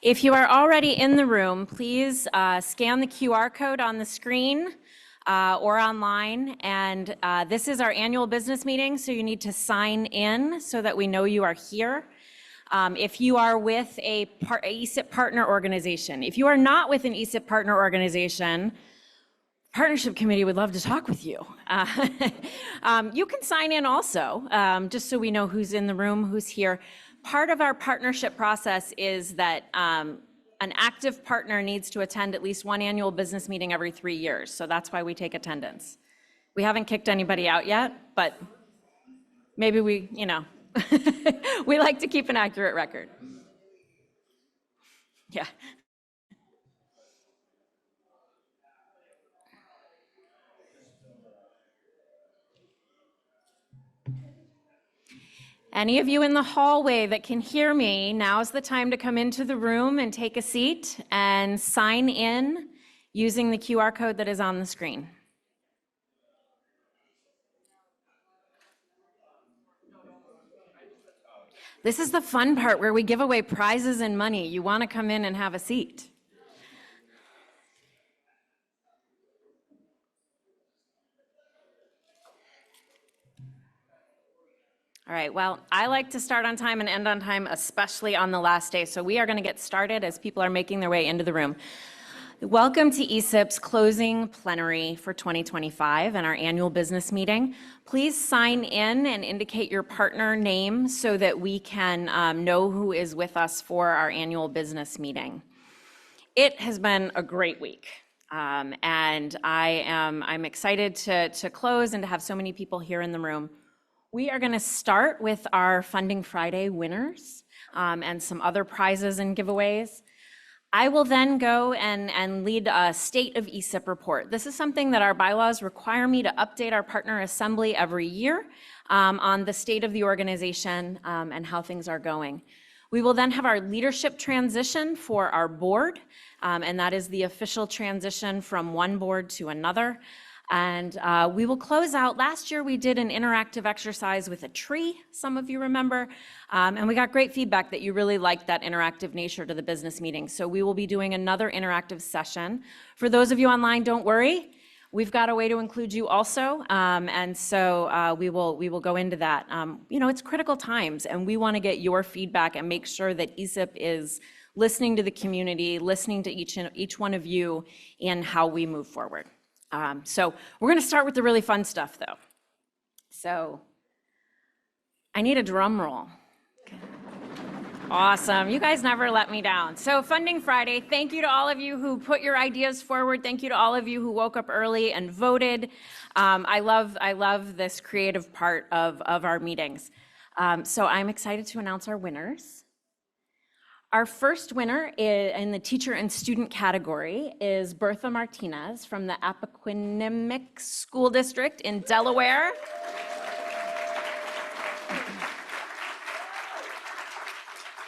If you are already in the room, please scan the QR code on the screen or online. And this is our annual business meeting, so you need to sign in so that we know you are here. If you are with a ESIP partner organization, if you are not with an ESIP partner organization, Partnership Committee would love to talk with you. You can sign in also, just so we know who's in the room, who's here. Part of our partnership process is that an active partner needs to attend at least one annual business meeting every 3 years. So that's why we take attendance. We haven't kicked anybody out yet, but maybe we like to keep an accurate record. Yeah. Any of you in the hallway that can hear me, now's the time to come into the room and take a seat and sign in using the QR code that is on the screen. This is the fun part where we give away prizes and money. You want to come in and have a seat. All right, well, I like to start on time and end on time, especially on the last day. So we are going to get started as people are making their way into the room. Welcome to ESIP's closing plenary for 2025 and our annual business meeting. Please sign in and indicate your partner name so that we can know who is with us for our annual business meeting. It has been a great week. And I'm excited to close and to have so many people here in the room. We are going to start with our Funding Friday winners and some other prizes and giveaways. I will then go and lead a State of ESIP report. This is something that our bylaws require me to update our partner assembly every year on the state of the organization and how things are going. We will then have our leadership transition for our board, and that is the official transition from one board to another. And we will close out. Last year, we did an interactive exercise with a tree, some of you remember, and we got great feedback that you really liked that interactive nature to the business meeting. So we will be doing another interactive session. For those of you online, don't worry. We've got a way to include you also, and so we will go into that. It's critical times, and we want to get your feedback and make sure that ESIP is listening to the community, listening to each one of you in how we move forward. So we're going to start with the really fun stuff, though. So I need a drum roll. Okay. Awesome. You guys never let me down. So Funding Friday, thank you to all of you who put your ideas forward. Thank you to all of you who woke up early and voted. I love this creative part of our meetings. So I'm excited to announce our winners. Our first winner in the teacher and student category is Bertha Martinez from the Appoquinimink School District in Delaware.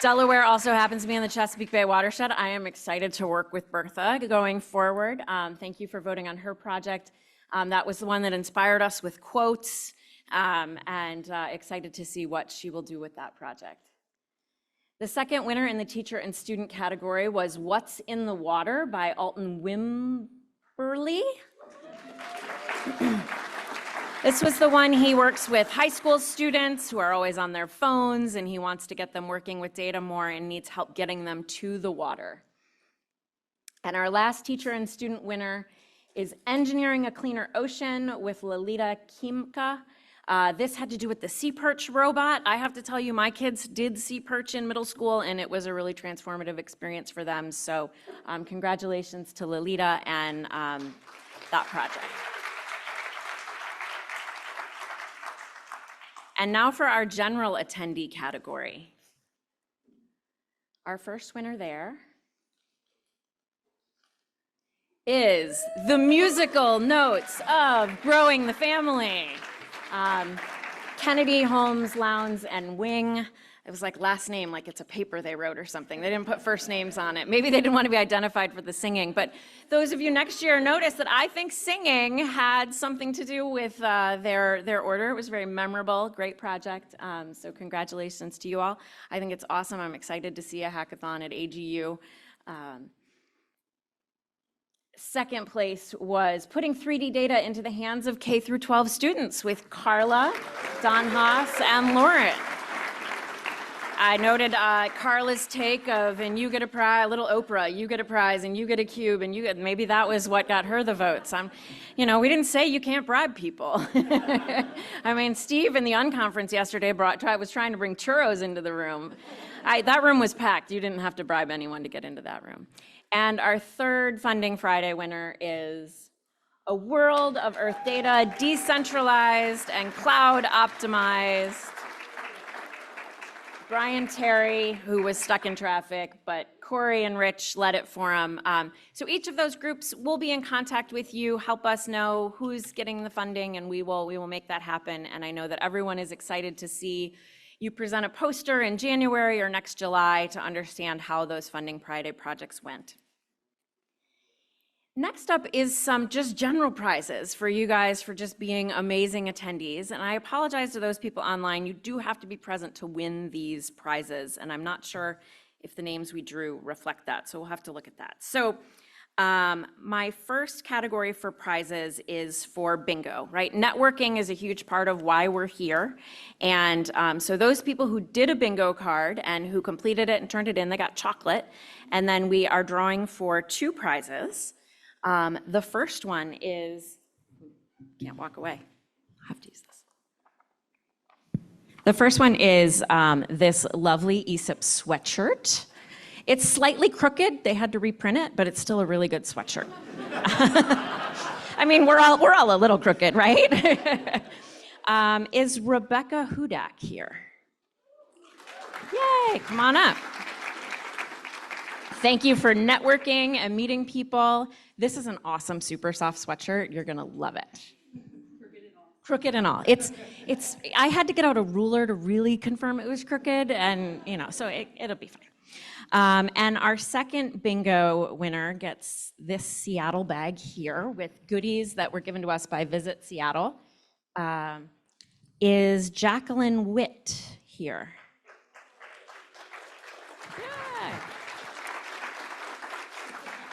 Delaware also happens to be in the Chesapeake Bay watershed. I am excited to work with Bertha going forward. Thank you for voting on her project. That was the one that inspired us with quotes, and excited to see what she will do with that project. The second winner in the teacher and student category was What's in the Water by Alton Wimberly. This was the one he works with high school students who are always on their phones, and he wants to get them working with data more and needs help getting them to the water. And our last teacher and student winner is Engineering a Cleaner Ocean with Lolita Kimka. This had to do with the sea perch robot. I have to tell you, my kids did sea perch in middle school, and it was a really transformative experience for them. So congratulations to Lolita and that project. And now for our general attendee category. Our first winner there is The Musical Notes of Growing the Family. Kennedy Holmes Lowndes and Wing. it was like last name, like it's a paper they wrote or something. They didn't put first names on it. Maybe they didn't want to be identified for the singing. But those of you next year notice that I think singing had something to do with their order. It was very memorable, great project. So congratulations to you all. I think it's awesome. I'm excited to see a hackathon at AGU. Second place was putting 3D data into the hands of K through 12 students with Carla, Don Haas, and Lauren. I noted Carla's take of, and you get a prize, a little Oprah, you get a prize, and you get a cube, and you get, maybe that was what got her the votes. We didn't say you can't bribe people. I mean, Steve in the unconference yesterday was trying to bring churros into the room. That room was packed. You didn't have to bribe anyone to get into that room. And our third Funding Friday winner is a world of Earth data, decentralized and cloud optimized. Brian Terry, who was stuck in traffic, but Corey and Rich led it for him. So each of those groups will be in contact with you, help us know who's getting the funding, and we will make that happen. And I know that everyone is excited to see you present a poster in January or next July to understand how those Funding Friday projects went. Next up is some just general prizes for you guys for just being amazing attendees. And I apologize to those people online. You do have to be present to win these prizes. And I'm not sure if the names we drew reflect that. So we'll have to look at that. So my first category for prizes is for bingo, right? Networking is a huge part of why we're here. And so those people who did a bingo card and who completed it and turned it in, they got chocolate. And then we are drawing for 2 prizes. The first one is, can't walk away, I have to use this. The first one is this lovely ESIP sweatshirt. It's slightly crooked, they had to reprint it, but it's still a really good sweatshirt. I mean, we're all a little crooked, right? Is Rebecca Hudak here? Yay, come on up. Thank you for networking and meeting people. This is an awesome super soft sweatshirt. You're gonna love it. Crooked and all. It's. I had to get out a ruler to really confirm it was crooked, and so it'll be fine. And our second bingo winner gets this Seattle bag here with goodies that were given to us by Visit Seattle. Is Jacqueline Witt here?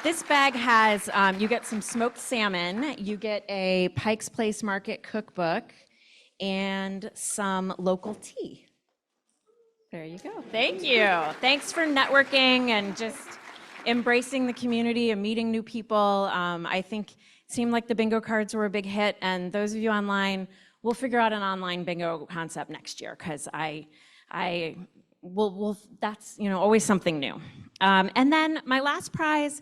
This bag has, you get some smoked salmon, you get a Pike's Place Market cookbook, and some local tea. There you go. Thank you. Thanks for networking and just embracing the community and meeting new people. I think it seemed like the bingo cards were a big hit, and those of you online, we'll figure out an online bingo concept next year, because that's always something new. And then my last prize,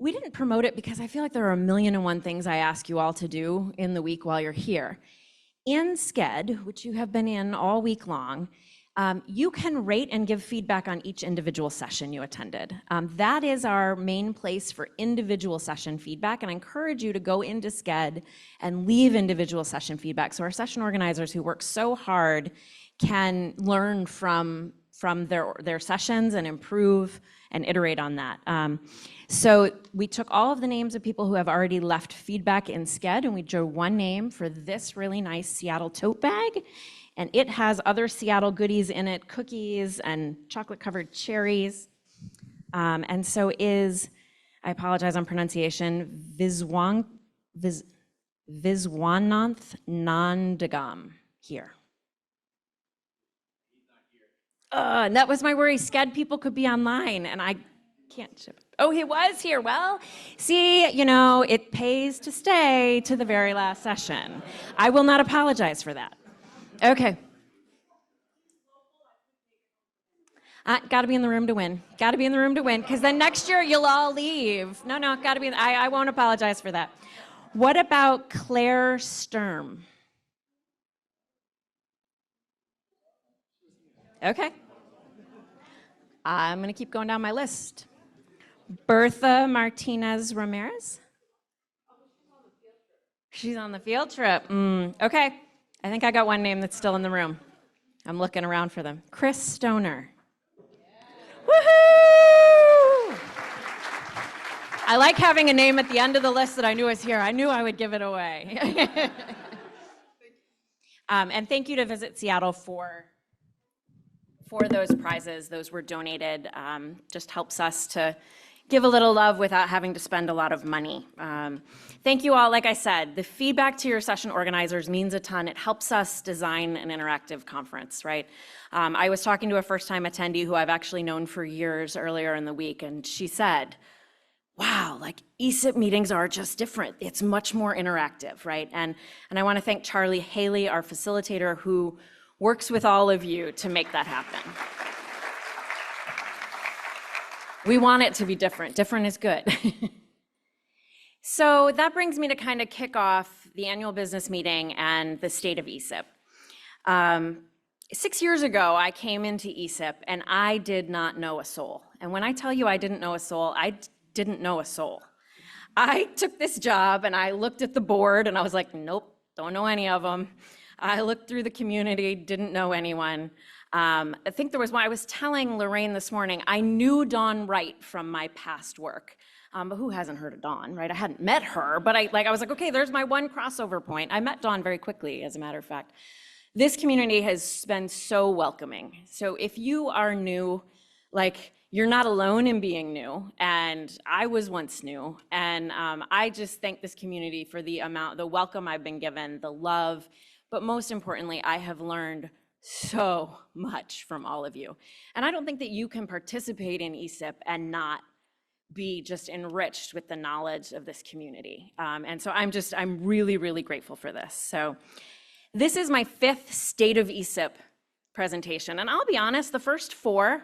we didn't promote it because I feel like there are 1,000,001 things I ask you all to do in the week while you're here. In SCED, which you have been in all week long, you can rate and give feedback on each individual session you attended. That is our main place for individual session feedback, and I encourage you to go into SCED and leave individual session feedback so our session organizers who work so hard can learn from their sessions and improve and iterate on that. So we took all of the names of people who have already left feedback in SCED, and we drew one name for this really nice Seattle tote bag. And it has other Seattle goodies in it, cookies and chocolate-covered cherries. And so I apologize on pronunciation, Viswananth Nandagam here. And that was my worry. SCED people could be online, and I can't ship it. Oh, he was here. Well, see, it pays to stay to the very last session. I will not apologize for that. Okay. Got to be in the room to win. Got to be in the room to win, because then next year you'll all leave. No, got to be. I won't apologize for that. What about Claire Sturm? Okay. I'm going to keep going down my list. Bertha Martinez Ramirez? She's on the field trip. Okay. I think I got one name that's still in the room. I'm looking around for them. Chris Stoner. Woohoo! I like having a name at the end of the list that I knew was here. I knew I would give it away. And thank you to Visit Seattle for those prizes. Those were donated. Just helps us to give a little love without having to spend a lot of money. Thank you all. Like I said, the feedback to your session organizers means a ton. It helps us design an interactive conference, right? I was talking to a first-time attendee who I've actually known for years earlier in the week, and she said, wow, like ESIP meetings are just different. It's much more interactive, right? And I want to thank Charlie Haley, our facilitator, who works with all of you to make that happen. We want it to be different. Different is good. So that brings me to kind of kick off the annual business meeting and the state of ESIP. 6 years ago, I came into ESIP and I did not know a soul. And when I tell you I didn't know a soul, I didn't know a soul. I took this job and I looked at the board and I was like, nope, don't know any of them. I looked through the community, didn't know anyone. I think there was one, I was telling Lorraine this morning, I knew Dawn Wright from my past work. But who hasn't heard of Dawn, right? I hadn't met her, but I was like, okay, there's my one crossover point. I met Dawn very quickly, as a matter of fact. This community has been so welcoming. So if you are new, like, you're not alone in being new, and I was once new, and I just thank this community for the welcome I've been given, the love, but most importantly, I have learned so much from all of you. And I don't think that you can participate in ESIP and not be just enriched with the knowledge of this community. And so I'm really, really grateful for this. So this is my 5th State of ESIP presentation. And I'll be honest, the first 4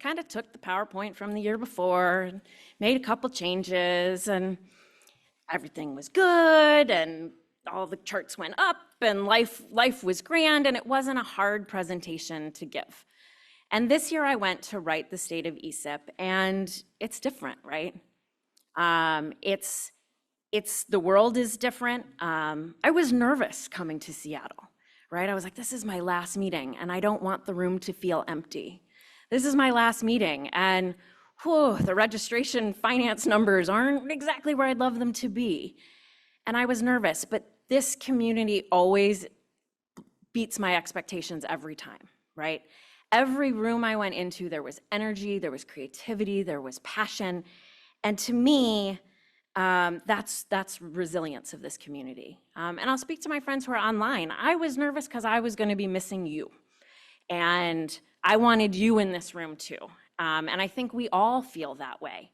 kind of took the PowerPoint from the year before, made a couple changes, and everything was good, and all the charts went up, and life was grand, and it wasn't a hard presentation to give. And this year I went to write the state of ESIP, and it's different, right? The world is different. I was nervous coming to Seattle, right? I was like, this is my last meeting, and I don't want the room to feel empty. This is my last meeting, and the registration finance numbers aren't exactly where I'd love them to be. And I was nervous, but this community always beats my expectations every time, right? Every room I went into, there was energy, there was creativity, there was passion. And to me, that's resilience of this community. And I'll speak to my friends who are online. I was nervous because I was going to be missing you. And I wanted you in this room too. And I think we all feel that way.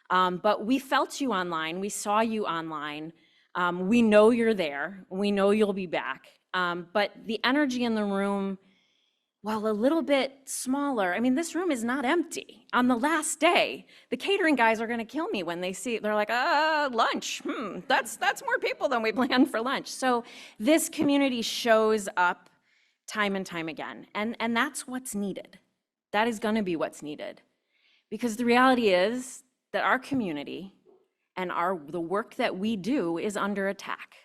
But we felt you online, we saw you online. We know you're there, we know you'll be back. But the energy in the room, while a little bit smaller, I mean, this room is not empty. On the last day, the catering guys are gonna kill me when they see, they're like, lunch, that's more people than we planned for lunch. So this community shows up time and time again, and that's what's needed. That is gonna be what's needed. Because the reality is that our community and the work that we do is under attack,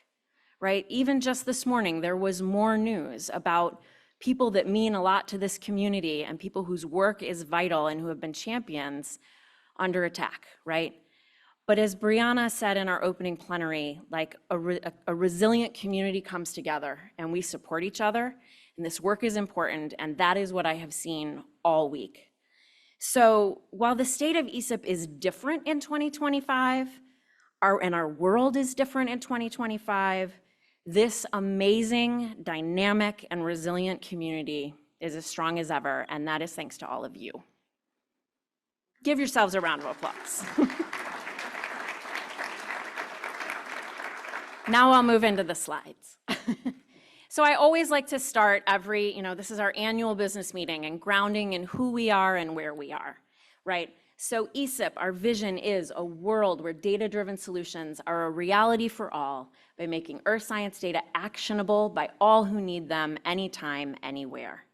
right? Even just this morning, there was more news about people that mean a lot to this community and people whose work is vital and who have been champions under attack, right? But as Brianna said in our opening plenary, like a resilient community comes together and we support each other, and this work is important, and that is what I have seen all week. So while the state of ESIP is different in 2025, and our world is different in 2025, this amazing, dynamic, and resilient community is as strong as ever, and that is thanks to all of you. Give yourselves a round of applause. Now I'll move into the slides. So I always like to start this is our annual business meeting, and grounding in who we are and where we are, right? So ESIP, our vision is a world where data-driven solutions are a reality for all by making earth science data actionable by all who need them anytime, anywhere.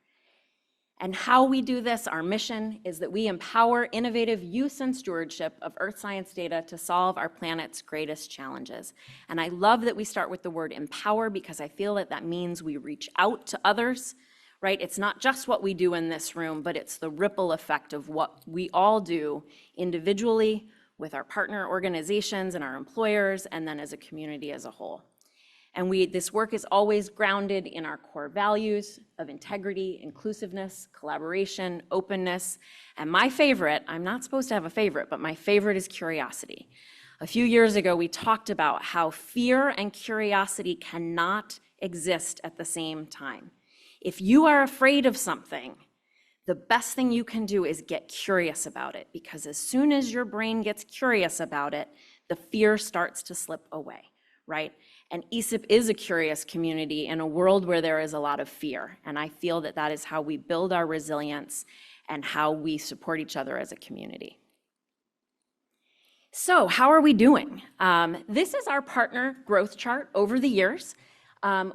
And how we do this, our mission, is that we empower innovative use and stewardship of earth science data to solve our planet's greatest challenges. And I love that we start with the word empower, because I feel that means we reach out to others, right? It's not just what we do in this room, but it's the ripple effect of what we all do individually with our partner organizations and our employers, and then as a community as a whole. And this work is always grounded in our core values of integrity, inclusiveness, collaboration, openness, and my favorite, I'm not supposed to have a favorite, but my favorite is curiosity. A few years ago, we talked about how fear and curiosity cannot exist at the same time. If you are afraid of something, the best thing you can do is get curious about it, because as soon as your brain gets curious about it, the fear starts to slip away, right? And ESIP is a curious community in a world where there is a lot of fear. And I feel that that is how we build our resilience and how we support each other as a community. So how are we doing? This is our partner growth chart over the years.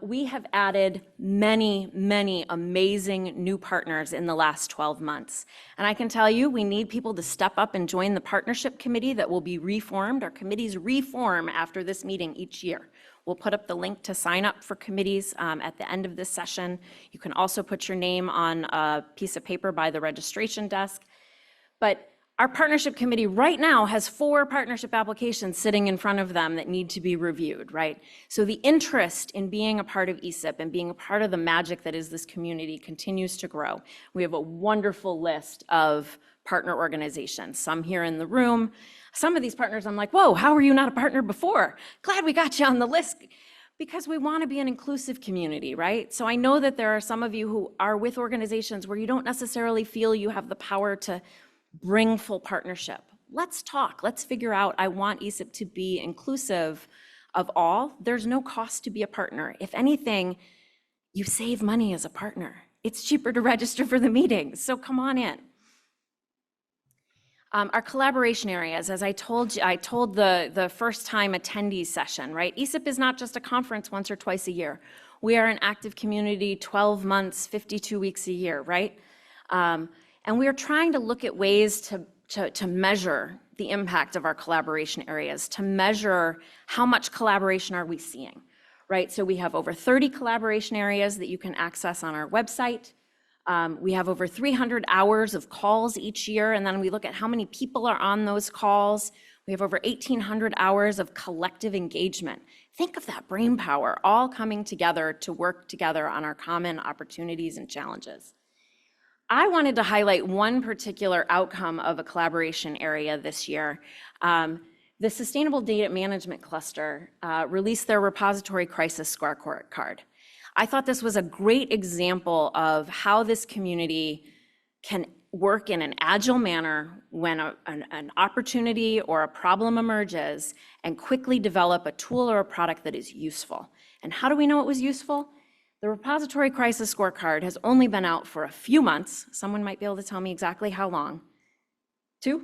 We have added many, many amazing new partners in the last 12 months. And I can tell you, we need people to step up and join the partnership committee that will be reformed. Our committees reform after this meeting each year. We'll put up the link to sign up for committees at the end of this session. You can also put your name on a piece of paper by the registration desk. But our partnership committee right now has 4 partnership applications sitting in front of them that need to be reviewed, right? So the interest in being a part of ESIP and being a part of the magic that is this community continues to grow. We have a wonderful list of partner organizations, some here in the room. Some of these partners, I'm like, whoa, how were you not a partner before? Glad we got you on the list. Because we want to be an inclusive community, right? So I know that there are some of you who are with organizations where you don't necessarily feel you have the power to bring full partnership. Let's talk, let's figure out, I want ESIP to be inclusive of all. There's no cost to be a partner. If anything, you save money as a partner. It's cheaper to register for the meetings, so come on in. Our collaboration areas, as I told the first time attendees session, right? ESIP is not just a conference once or twice a year. We are an active community 12 months, 52 weeks a year, right? And we are trying to look at ways to measure the impact of our collaboration areas, to measure how much collaboration are we seeing, right? So we have over 30 collaboration areas that you can access on our website. We have over 300 hours of calls each year, and then we look at how many people are on those calls. We have over 1,800 hours of collective engagement. Think of that brain power, all coming together to work together on our common opportunities and challenges. I wanted to highlight one particular outcome of a collaboration area this year. The Sustainable Data Management Cluster released their repository crisis scorecard. I thought this was a great example of how this community can work in an agile manner when an opportunity or a problem emerges and quickly develop a tool or a product that is useful. And how do we know it was useful? The repository crisis scorecard has only been out for a few months. Someone might be able to tell me exactly how long. 2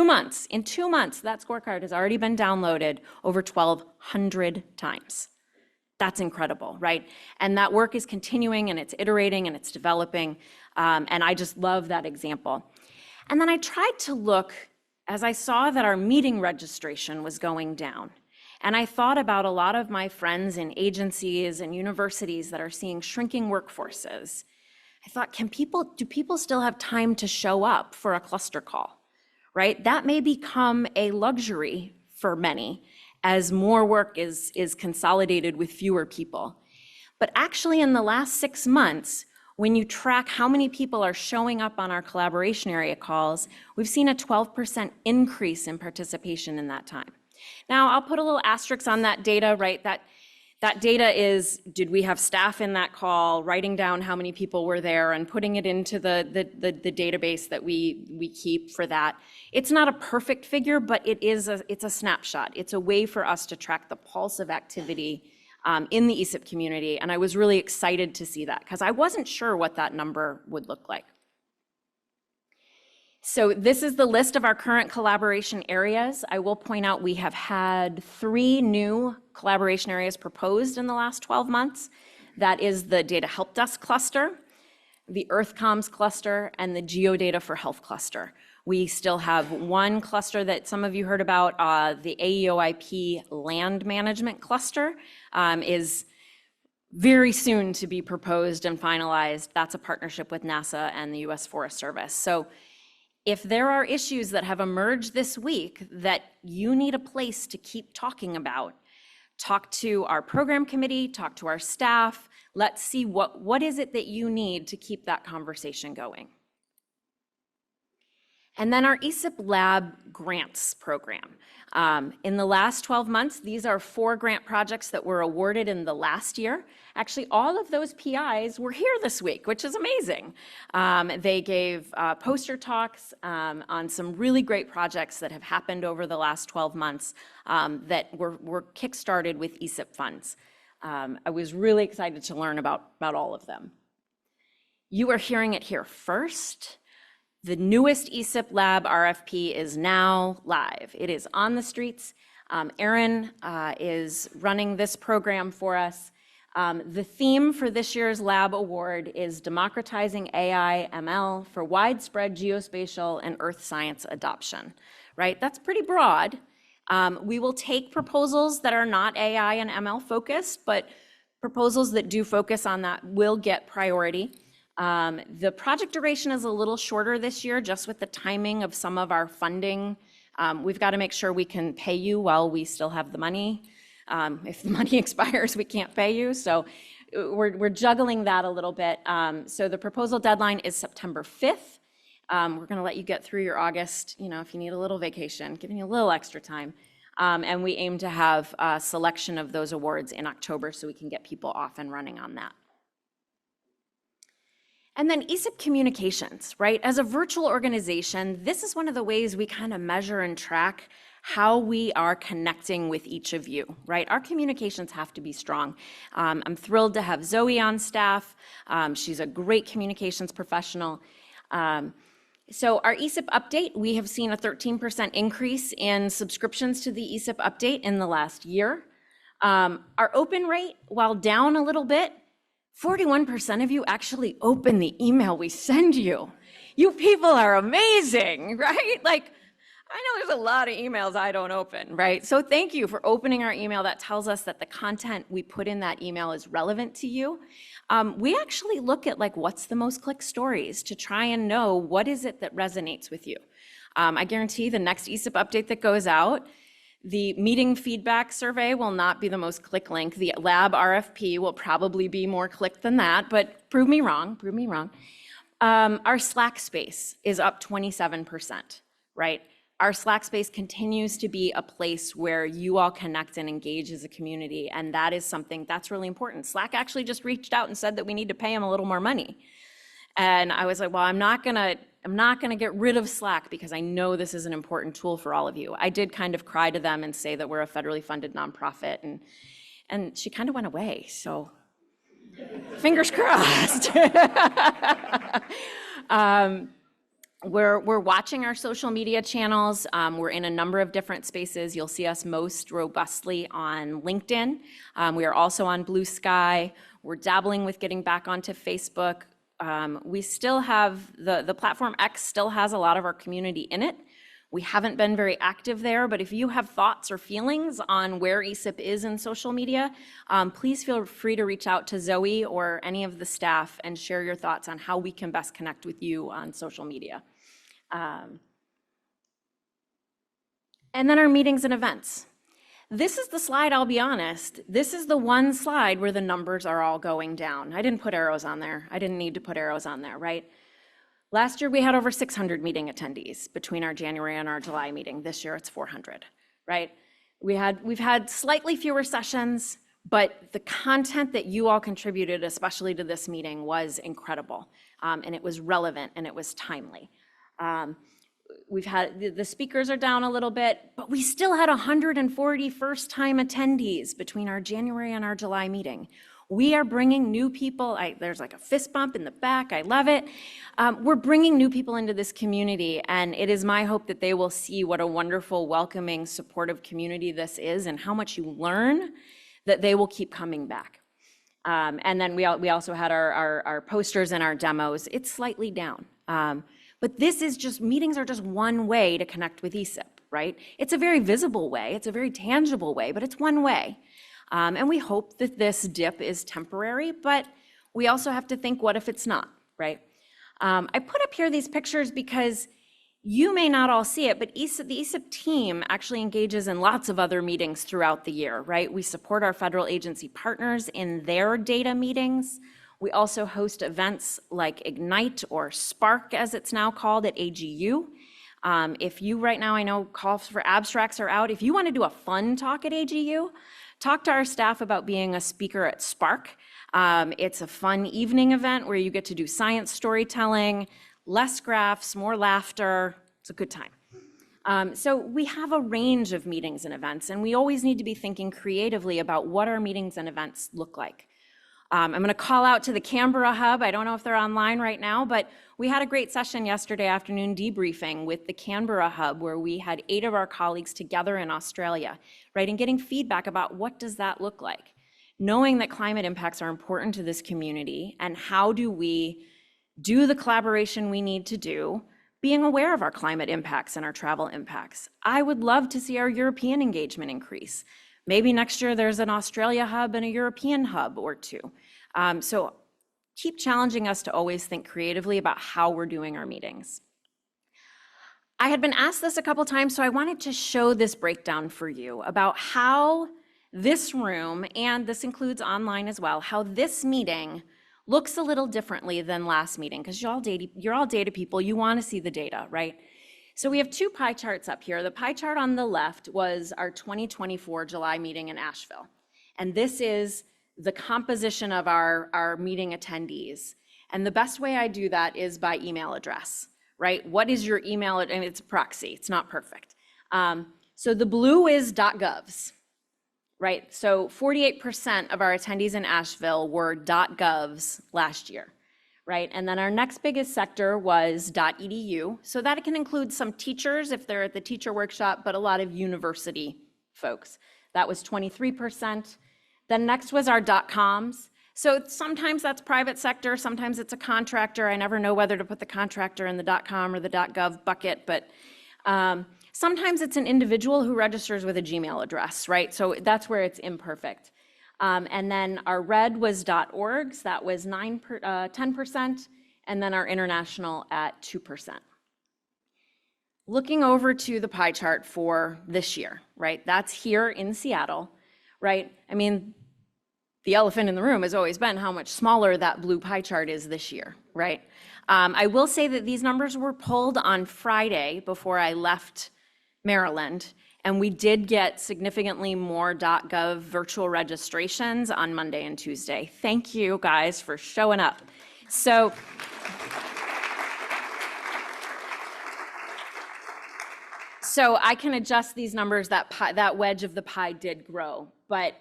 months. In 2 months, that scorecard has already been downloaded over 1,200 times. That's incredible, right? And that work is continuing and it's iterating and it's developing. And I just love that example. And then I tried to look as I saw that our meeting registration was going down. And I thought about a lot of my friends in agencies and universities that are seeing shrinking workforces. I thought, do people still have time to show up for a cluster call, right? That may become a luxury for many as more work is consolidated with fewer people. But actually in the last 6 months, when you track how many people are showing up on our collaboration area calls, we've seen a 12% increase in participation in that time. Now, I'll put a little asterisk on that data, right? That data is, did we have staff in that call, writing down how many people were there and putting it into the database that we keep for that. It's not a perfect figure, but it's a snapshot. It's a way for us to track the pulse of activity in the ESIP community. And I was really excited to see that because I wasn't sure what that number would look like. So this is the list of our current collaboration areas. I will point out we have had 3 new collaboration areas proposed in the last 12 months. That is the Data Help Desk cluster, the EarthComms cluster, and the Geodata for Health cluster. We still have one cluster that some of you heard about, the AEOIP land management cluster is very soon to be proposed and finalized. That's a partnership with NASA and the US Forest Service. So if there are issues that have emerged this week that you need a place to keep talking about, talk to our program committee, talk to our staff. Let's see what is it that you need to keep that conversation going. And then our ESIP Lab grants program. In the last 12 months, these are 4 grant projects that were awarded in the last year. Actually, all of those PIs were here this week, which is amazing. They gave poster talks on some really great projects that have happened over the last 12 months that were kickstarted with ESIP funds. I was really excited to learn about all of them. You are hearing it here first. The newest ESIP Lab RFP is now live. It is on the streets. Erin is running this program for us. The theme for this year's Lab Award is Democratizing AI ML for Widespread Geospatial and Earth Science Adoption, right? That's pretty broad. We will take proposals that are not AI and ML focused, but proposals that do focus on that will get priority. The project duration is a little shorter this year, just with the timing of some of our funding. We've got to make sure we can pay you while we still have the money. If the money expires, we can't pay you. So we're juggling that a little bit. So the proposal deadline is September 5th. We're going to let you get through your August, if you need a little vacation, giving you a little extra time. And we aim to have a selection of those awards in October so we can get people off and running on that. And then ESIP communications, right? As a virtual organization, this is one of the ways we kind of measure and track how we are connecting with each of you, right? Our communications have to be strong. I'm thrilled to have Zoe on staff. She's a great communications professional. So our ESIP update, we have seen a 13% increase in subscriptions to the ESIP update in the last year. Our open rate, while down a little bit, 41% of you actually open the email we send you. You people are amazing, right? Like, I know there's a lot of emails I don't open, right? So thank you for opening our email. That tells us that the content we put in that email is relevant to you. We actually look at what's the most clicked stories to try and know what is it that resonates with you. I guarantee the next ESIP update that goes out, the meeting feedback survey will not be the most click link. The lab RFP will probably be more clicked than that, but prove me wrong, prove me wrong. Our Slack space is up 27%, right? Our Slack space continues to be a place where you all connect and engage as a community, and that is something that's really important. Slack actually just reached out and said that we need to pay them a little more money. And I was like, well, I'm not gonna get rid of Slack because I know this is an important tool for all of you. I did kind of cry to them and say that we're a federally funded nonprofit, and she kind of went away, so fingers crossed. We're watching our social media channels. We're in a number of different spaces. You'll see us most robustly on LinkedIn. We are also on Blue Sky. We're dabbling with getting back onto Facebook. We still have, the platform X still has a lot of our community in it. We haven't been very active there, but if you have thoughts or feelings on where ESIP is in social media, please feel free to reach out to Zoe or any of the staff and share your thoughts on how we can best connect with you on social media. And then our meetings and events. This is the slide, I'll be honest, this is the one slide where the numbers are all going down. I didn't put arrows on there. I didn't need to put arrows on there, right? Last year we had over 600 meeting attendees between our January and our July meeting. This year it's 400, right? We've had slightly fewer sessions, but the content that you all contributed, especially to this meeting, was incredible. And it was relevant and it was timely. We've had, the speakers are down a little bit, but we still had 140 first-time attendees between our January and our July meeting. We are bringing new people, there's like a fist bump in the back, I love it. We're bringing new people into this community, and it is my hope that they will see what a wonderful, welcoming, supportive community this is and how much you learn, that they will keep coming back. And then we also had our posters and our demos. It's slightly down. But this is just, meetings are just one way to connect with ESIP, right? It's a very visible way, it's a very tangible way, but it's one way. And we hope that this dip is temporary, but we also have to think, what if it's not, right? I put up here these pictures because you may not all see it, but the ESIP team actually engages in lots of other meetings throughout the year, right? We support our federal agency partners in their data meetings. We also host events like Ignite or Spark, as it's now called, at AGU. If you right now, I know calls for abstracts are out. If you want to do a fun talk at AGU, talk to our staff about being a speaker at Spark. It's a fun evening event where you get to do science storytelling, less graphs, more laughter. It's a good time. So we have a range of meetings and events, and we always need to be thinking creatively about what our meetings and events look like. I'm going to call out to the Canberra Hub. I don't know if they're online right now, but we had a great session yesterday afternoon debriefing with the Canberra Hub, where we had 8 of our colleagues together in Australia, right, and getting feedback about what does that look like. Knowing that climate impacts are important to this community, and how do we do the collaboration we need to do, being aware of our climate impacts and our travel impacts. I would love to see our European engagement increase. Maybe next year there's an Australia hub and a European hub or 2. So keep challenging us to always think creatively about how we're doing our meetings. I had been asked this a couple times, so I wanted to show this breakdown for you about how this room, and this includes online as well, how this meeting looks a little differently than last meeting, because you're all data people, you want to see the data, right? So we have 2 pie charts up here. The pie chart on the left was our 2024 July meeting in Asheville. And this is the composition of our meeting attendees. And the best way I do that is by email address, right? What is your email? And it's a proxy, it's not perfect. So the blue is .govs, right? So 48% of our attendees in Asheville were .govs last year. Right, and then our next biggest sector was .edu. So that can include some teachers if they're at the teacher workshop, but a lot of university folks. That was 23%. Then next was our .coms. So sometimes that's private sector, sometimes it's a contractor. I never know whether to put the contractor in the .com or the .gov bucket, but sometimes it's an individual who registers with a Gmail address, right? So that's where it's imperfect. And then our red was .orgs, that was 10%, and then our international at 2%. Looking over to the pie chart for this year, right? That's here in Seattle, right? I mean, the elephant in the room has always been how much smaller that blue pie chart is this year, right? I will say that these numbers were pulled on Friday before I left Maryland, and we did get significantly more .gov virtual registrations on Monday and Tuesday. Thank you guys for showing up. So I can adjust these numbers. That wedge of the pie did grow, but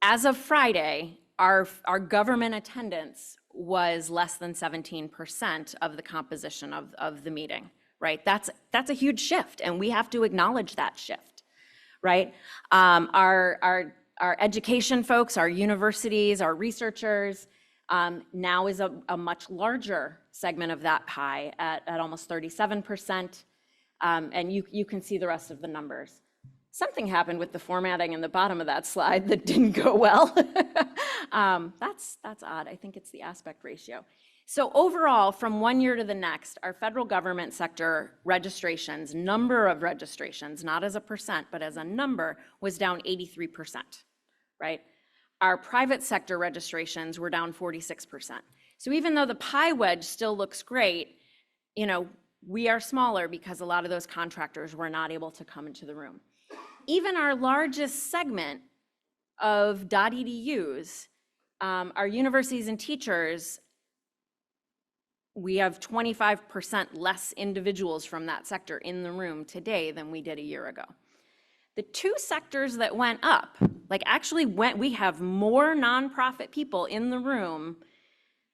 as of Friday, our government attendance was less than 17% of the composition of the meeting. Right, that's a huge shift, and we have to acknowledge that shift, right? Our education folks, our universities, our researchers, now is a much larger segment of that pie at almost 37%, and you can see the rest of the numbers. Something happened with the formatting in the bottom of that slide that didn't go well. That's odd. I think it's the aspect ratio. So overall, from one year to the next, our federal government sector registrations, number of registrations, not as a percent, but as a number, was down 83%, right? Our private sector registrations were down 46%. So even though the pie wedge still looks great, we are smaller because a lot of those contractors were not able to come into the room. Even our largest segment of .edus, our universities and teachers, we have 25% less individuals from that sector in the room today than we did a year ago. The 2 sectors that went up, we have more nonprofit people in the room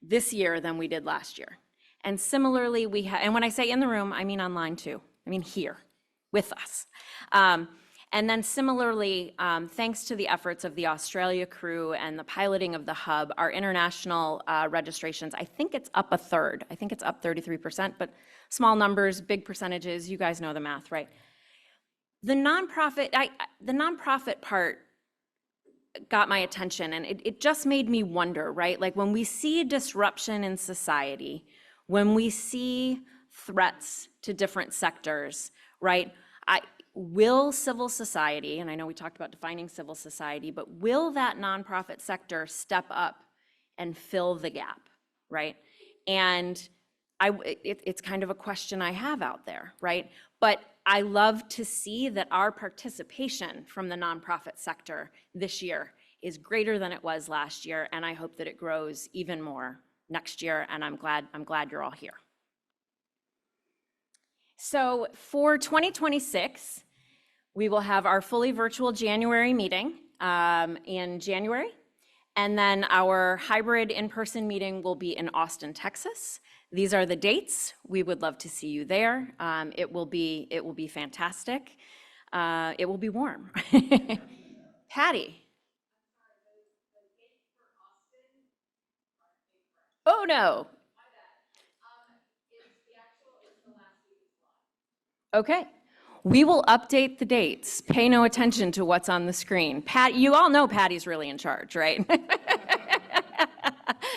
this year than we did last year. And similarly, and when I say in the room, I mean online too. I mean here with us. And then similarly, thanks to the efforts of the Australia crew and the piloting of the hub, our international registrations, I think it's up a third. I think it's up 33%, but small numbers, big percentages, you guys know the math, right? The nonprofit part got my attention, and it just made me wonder, right? Like when we see disruption in society, when we see threats to different sectors, right? Will civil society, and I know we talked about defining civil society, but will that nonprofit sector step up and fill the gap, right? And it's kind of a question I have out there, right? But I love to see that our participation from the nonprofit sector this year is greater than it was last year, and I hope that it grows even more next year, and I'm glad you're all here. So for 2026, we will have our fully virtual January meeting in January, and then our hybrid in-person meeting will be in Austin, Texas. These are the dates. We would love to see you there. It will be fantastic. It will be warm. Patty. Oh no. Okay. We will update the dates. Pay no attention to what's on the screen. Pat, you all know Patty's really in charge, right?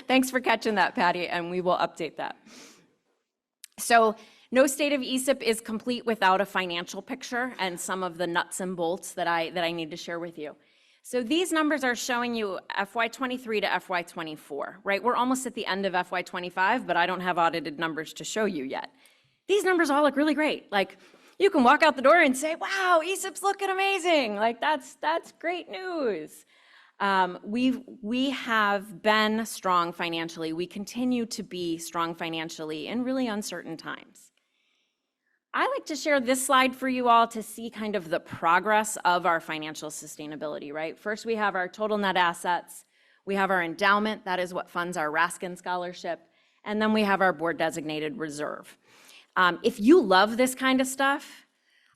Thanks for catching that, Patty, and we will update that. So no state of ESIP is complete without a financial picture and some of the nuts and bolts that I need to share with you. So these numbers are showing you FY23 to FY24, right? We're almost at the end of FY25, but I don't have audited numbers to show you yet. These numbers all look really great. Like, you can walk out the door and say, wow, ESIP's looking amazing. Like, that's great news. We have been strong financially. We continue to be strong financially in really uncertain times. I like to share this slide for you all to see kind of the progress of our financial sustainability, right? First, we have our total net assets. We have our endowment. That is what funds our Raskin Scholarship. And then we have our board designated reserve. If you love this kind of stuff,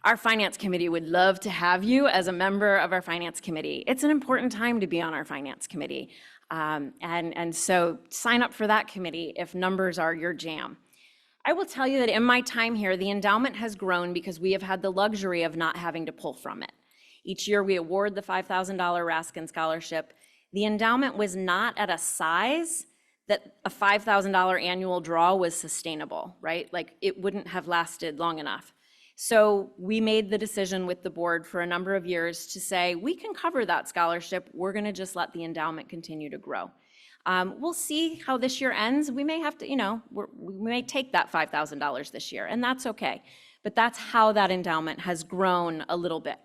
our finance committee would love to have you as a member of our finance committee. It's an important time to be on our finance committee. And so sign up for that committee if numbers are your jam. I will tell you that in my time here, the endowment has grown because we have had the luxury of not having to pull from it. Each year we award the $5,000 Raskin Scholarship. The endowment was not at a size that a $5,000 annual draw was sustainable, right? Like it wouldn't have lasted long enough. So we made the decision with the board for a number of years to say, we can cover that scholarship. We're gonna just let the endowment continue to grow. We'll see how this year ends. We may have to, we may take that $5,000 this year, and that's okay. But that's how that endowment has grown a little bit.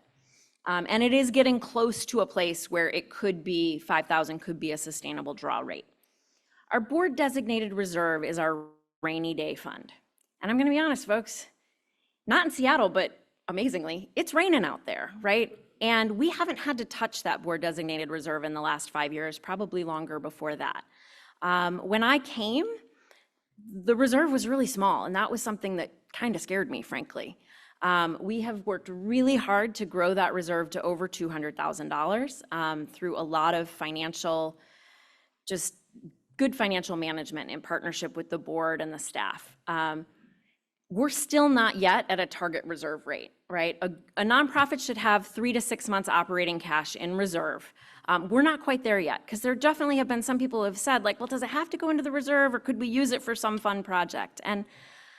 And it is getting close to a place where it could be, 5,000 could be a sustainable draw rate. Our board designated reserve is our rainy day fund. And I'm gonna be honest, folks, not in Seattle, but amazingly, it's raining out there, right? And we haven't had to touch that board designated reserve in the last 5 years, probably longer before that. When I came, the reserve was really small, and that was something that kind of scared me, frankly. We have worked really hard to grow that reserve to over $200,000 through a lot of just good financial management in partnership with the board and the staff. We're still not yet at a target reserve rate, right? A nonprofit should have 3 to 6 months operating cash in reserve. We're not quite there yet, because there definitely have been some people who have said, like, well, does it have to go into the reserve, or could we use it for some fun project? And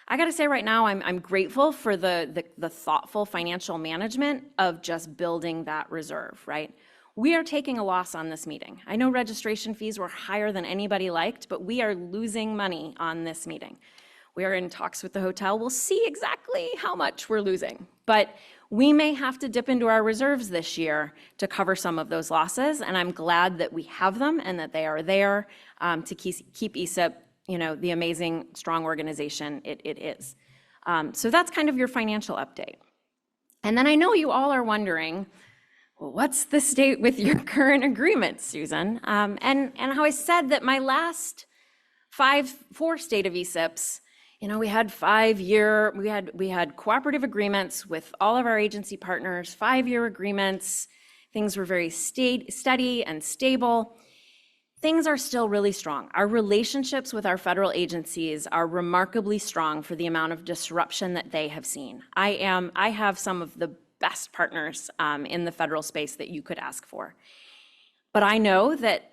I gotta say right now, I'm grateful for the thoughtful financial management of just building that reserve, right? We are taking a loss on this meeting. I know registration fees were higher than anybody liked, but we are losing money on this meeting. We are in talks with the hotel. We'll see exactly how much we're losing, but we may have to dip into our reserves this year to cover some of those losses, and I'm glad that we have them and that they are there to keep ESIP, the amazing, strong organization it is. So that's kind of your financial update. And then I know you all are wondering, well, what's the state with your current agreements, Susan? And how I said that my last 4 state of ESIPs, we had 5-year, we had cooperative agreements with all of our agency partners, 5-year agreements. Things were very steady and stable. Things are still really strong. Our relationships with our federal agencies are remarkably strong for the amount of disruption that they have seen. I have some of the best partners in the federal space that you could ask for. But I know that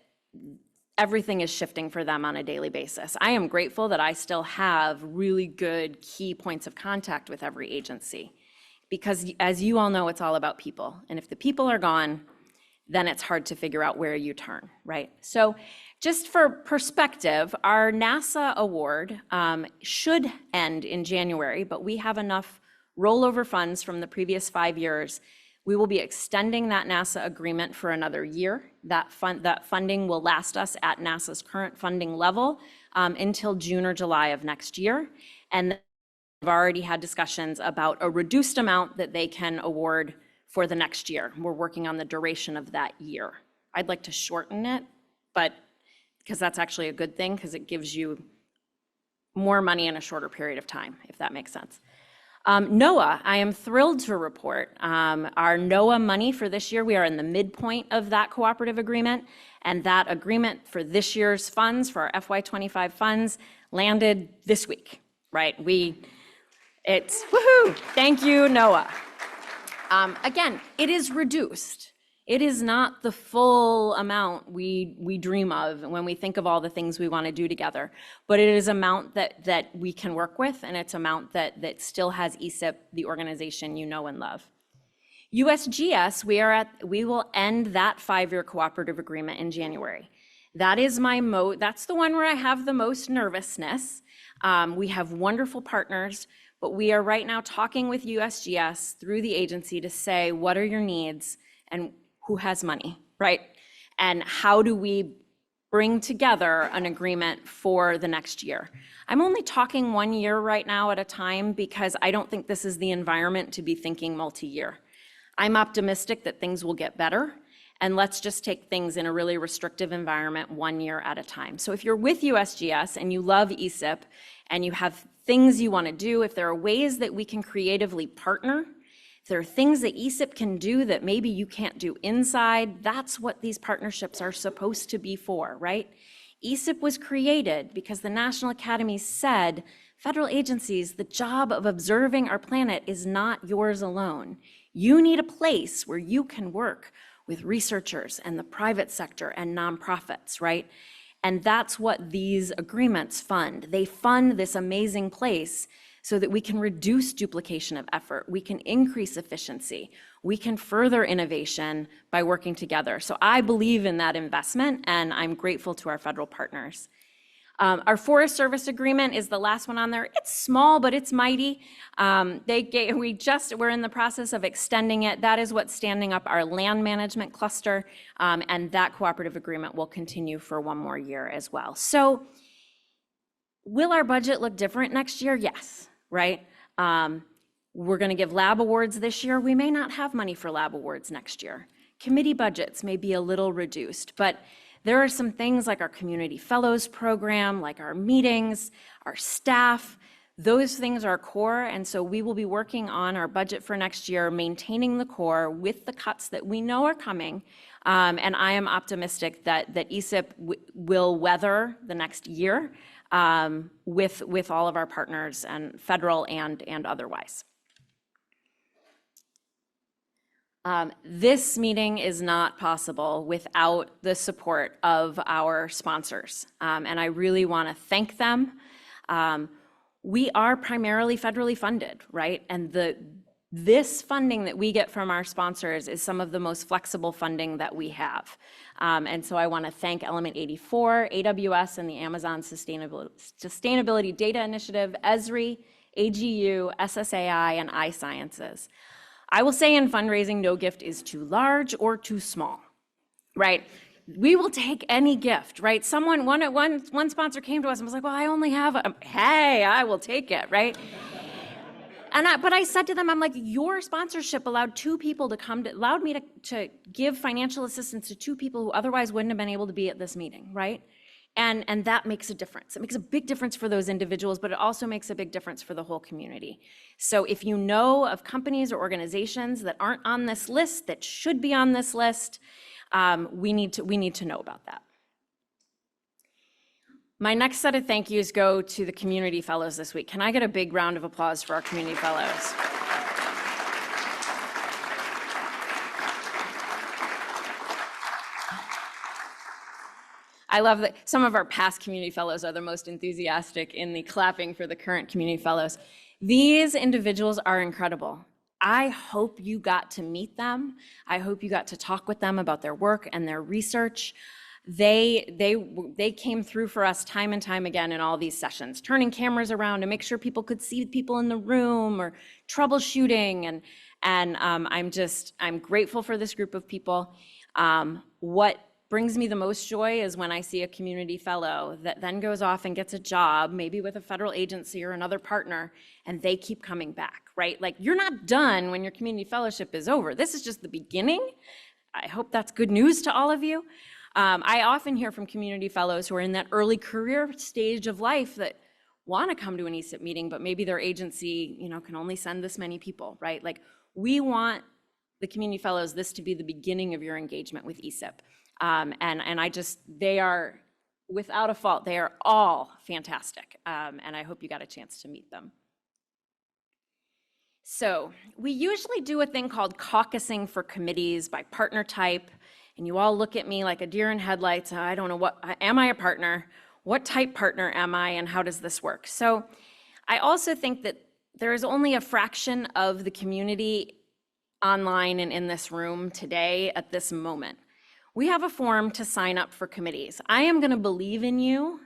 everything is shifting for them on a daily basis. I am grateful that I still have really good key points of contact with every agency, because as you all know, it's all about people. And if the people are gone, then it's hard to figure out where you turn, right? So just for perspective, our NASA award should end in January, but we have enough rollover funds from the previous 5 years. We will be extending that NASA agreement for another year. That funding will last us at NASA's current funding level until June or July of next year. And we've already had discussions about a reduced amount that they can award for the next year. We're working on the duration of that year. I'd like to shorten it, but because that's actually a good thing, because it gives you more money in a shorter period of time, if that makes sense. NOAA, I am thrilled to report our NOAA money for this year. We are in the midpoint of that cooperative agreement, and that agreement for this year's funds, for our FY25 funds, landed this week, right? It's woohoo! Thank you, NOAA. Again, it is reduced. It is not the full amount we dream of when we think of all the things we want to do together, but it is amount that we can work with, and it's amount that still has ESIP, the organization you know and love. USGS, we will end that 5-year cooperative agreement in January. That is that's the one where I have the most nervousness. We have wonderful partners, but we are right now talking with USGS through the agency to say, what are your needs and who has money, right? And how do we bring together an agreement for the next year? I'm only talking 1 year right now at a time because I don't think this is the environment to be thinking multi-year. I'm optimistic that things will get better, and let's just take things in a really restrictive environment 1 year at a time. So if you're with USGS and you love ESIP and you have things you want to do, if there are ways that we can creatively partner, if there are things that ESIP can do that maybe you can't do inside, that's what these partnerships are supposed to be for, right? ESIP was created because the National Academy said, federal agencies, the job of observing our planet is not yours alone. You need a place where you can work with researchers and the private sector and nonprofits, right? And that's what these agreements fund. They fund this amazing place so that we can reduce duplication of effort, we can increase efficiency, we can further innovation by working together. So I believe in that investment, and I'm grateful to our federal partners. Our Forest Service agreement is the last one on there. It's small, but it's mighty. We're in the process of extending it. That is what's standing up our land management cluster, and that cooperative agreement will continue for 1 more year as well. So will our budget look different next year? Yes, right? We're gonna give lab awards this year. We may not have money for lab awards next year. Committee budgets may be a little reduced, but there are some things like our Community Fellows program, like our meetings, our staff, those things are core, and so we will be working on our budget for next year, maintaining the core with the cuts that we know are coming, and I am optimistic that ESIP will weather the next year with all of our partners, and federal and otherwise. This meeting is not possible without the support of our sponsors, and I really want to thank them. We are primarily federally funded, right? And this funding that we get from our sponsors is some of the most flexible funding that we have. And so I want to thank Element 84, AWS, and the Amazon Sustainability Data Initiative, ESRI, AGU, SSAI, and iSciences. I will say in fundraising, no gift is too large or too small, right? We will take any gift, right? One sponsor came to us and was like, well, I only have hey, I will take it, right? But I said to them, I'm like, your sponsorship allowed 2 people allowed me to give financial assistance to 2 people who otherwise wouldn't have been able to be at this meeting, right? And that makes a difference. It makes a big difference for those individuals, but it also makes a big difference for the whole community. So if you know of companies or organizations that aren't on this list, that should be on this list, we need to know about that. My next set of thank yous go to the Community Fellows this week. Can I get a big round of applause for our Community Fellows? I love that some of our past community fellows are the most enthusiastic in the clapping for the current community fellows. These individuals are incredible. I hope you got to meet them. I hope you got to talk with them about their work and their research. They came through for us time and time again in all these sessions, turning cameras around to make sure people could see people in the room, or troubleshooting. And I'm grateful for this group of people. What brings me the most joy is when I see a community fellow that then goes off and gets a job, maybe with a federal agency or another partner, and they keep coming back, right? Like, you're not done when your community fellowship is over. This is just the beginning. I hope that's good news to all of you. I often hear from community fellows who are in that early career stage of life that want to come to an ESIP meeting, but maybe their agency, can only send this many people, right? Like, we want the community fellows, this to be the beginning of your engagement with ESIP. They are, without a fault, they are all fantastic. And I hope you got a chance to meet them. So we usually do a thing called caucusing for committees by partner type. And you all look at me like a deer in headlights. I don't know, am I a partner? What type partner am I, and how does this work? So I also think that there is only a fraction of the community online and in this room today at this moment. We have a form to sign up for committees. I am going to believe in you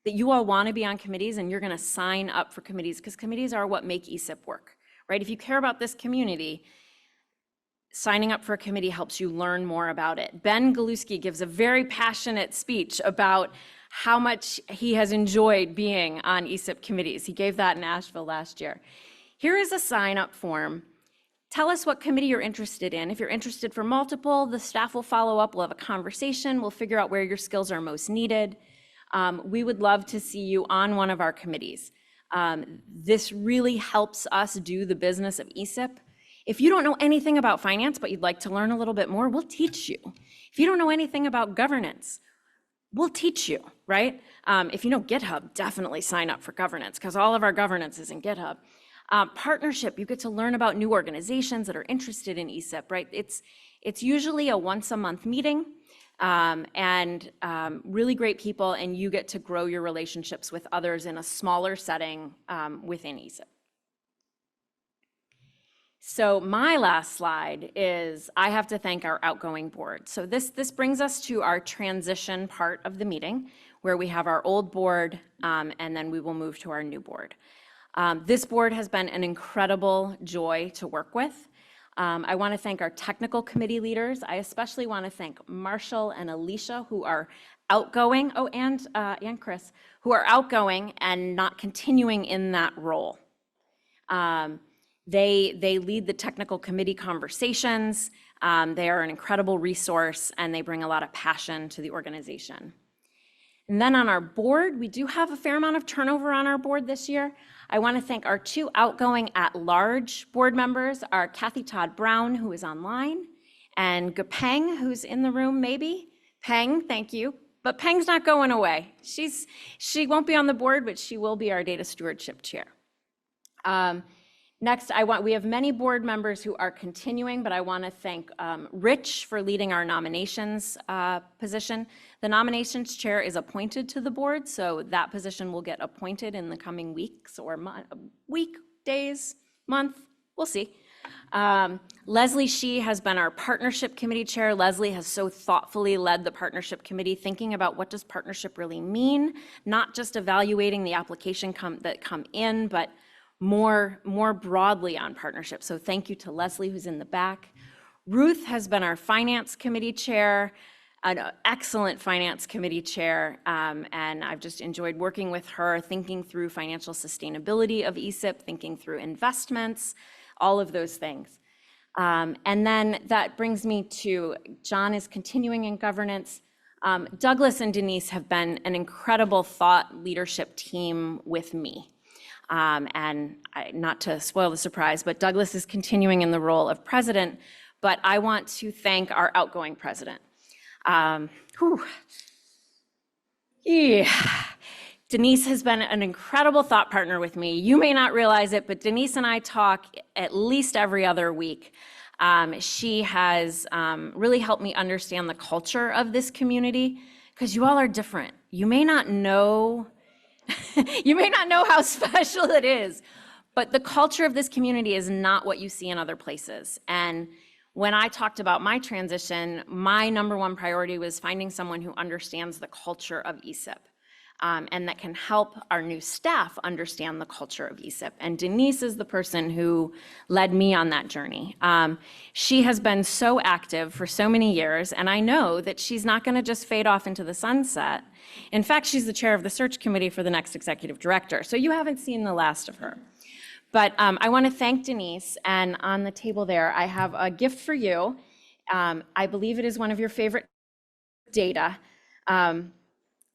that you all want to be on committees and you're going to sign up for committees, because committees are what make ESIP work, right? If you care about this community, signing up for a committee helps you learn more about it. Ben Galuski gives a very passionate speech about how much he has enjoyed being on ESIP committees. He gave that in Asheville last year. Here is a sign-up form. Tell us what committee you're interested in. If you're interested for multiple, the staff will follow up. We'll have a conversation. We'll figure out where your skills are most needed. We would love to see you on one of our committees. This really helps us do the business of ESIP. If you don't know anything about finance, but you'd like to learn a little bit more, we'll teach you. If you don't know anything about governance, we'll teach you, right? If you know GitHub, definitely sign up for governance, because all of our governance is in GitHub. Partnership, you get to learn about new organizations that are interested in ESIP, right? It's usually a once-a-month meeting, and really great people, and you get to grow your relationships with others in a smaller setting within ESIP. So my last slide is, I have to thank our outgoing board. So this brings us to our transition part of the meeting, where we have our old board, and then we will move to our new board. This board has been an incredible joy to work with. I want to thank our technical committee leaders. I especially want to thank Marshall and Alicia, who are outgoing, and Chris, who are outgoing and not continuing in that role. They lead the technical committee conversations. They are an incredible resource, and they bring a lot of passion to the organization. And then on our board, we do have a fair amount of turnover on our board this year. I want to thank our two outgoing at-large board members, our Kathy Todd Brown, who is online, and Gapeng, who's in the room maybe. Peng, thank you. But Peng's not going away. She won't be on the board, but she will be our data stewardship chair. Next, we have many board members who are continuing, but I want to thank Rich for leading our nominations position. The nominations chair is appointed to the board, so that position will get appointed in the coming weeks or days, month, we'll see. Leslie Shee has been our partnership committee chair. Leslie has so thoughtfully led the partnership committee, thinking about what does partnership really mean, not just evaluating the application that come in, but more broadly on partnership. So thank you to Leslie, who's in the back. Ruth has been our finance committee chair, an excellent finance committee chair, and I've just enjoyed working with her, thinking through financial sustainability of ESIP, thinking through investments, all of those things. And then that brings me to John is continuing in governance. Douglas and Denise have been an incredible thought leadership team with me. Not to spoil the surprise, but Douglas is continuing in the role of president, but I want to thank our outgoing president. Denise has been an incredible thought partner with me. You may not realize it, but Denise and I talk at least every other week. She has really helped me understand the culture of this community, because you all are different. You may not know, you may not know how special it is, but the culture of this community is not what you see in other places. And when I talked about my transition, my number one priority was finding someone who understands the culture of ESIP. And that can help our new staff understand the culture of ESIP. And Denise is the person who led me on that journey. She has been so active for so many years, and I know that she's not going to just fade off into the sunset. In fact, she's the chair of the search committee for the next executive director, so you haven't seen the last of her. But I want to thank Denise, and on the table there, I have a gift for you. I believe it is one of your favorite data.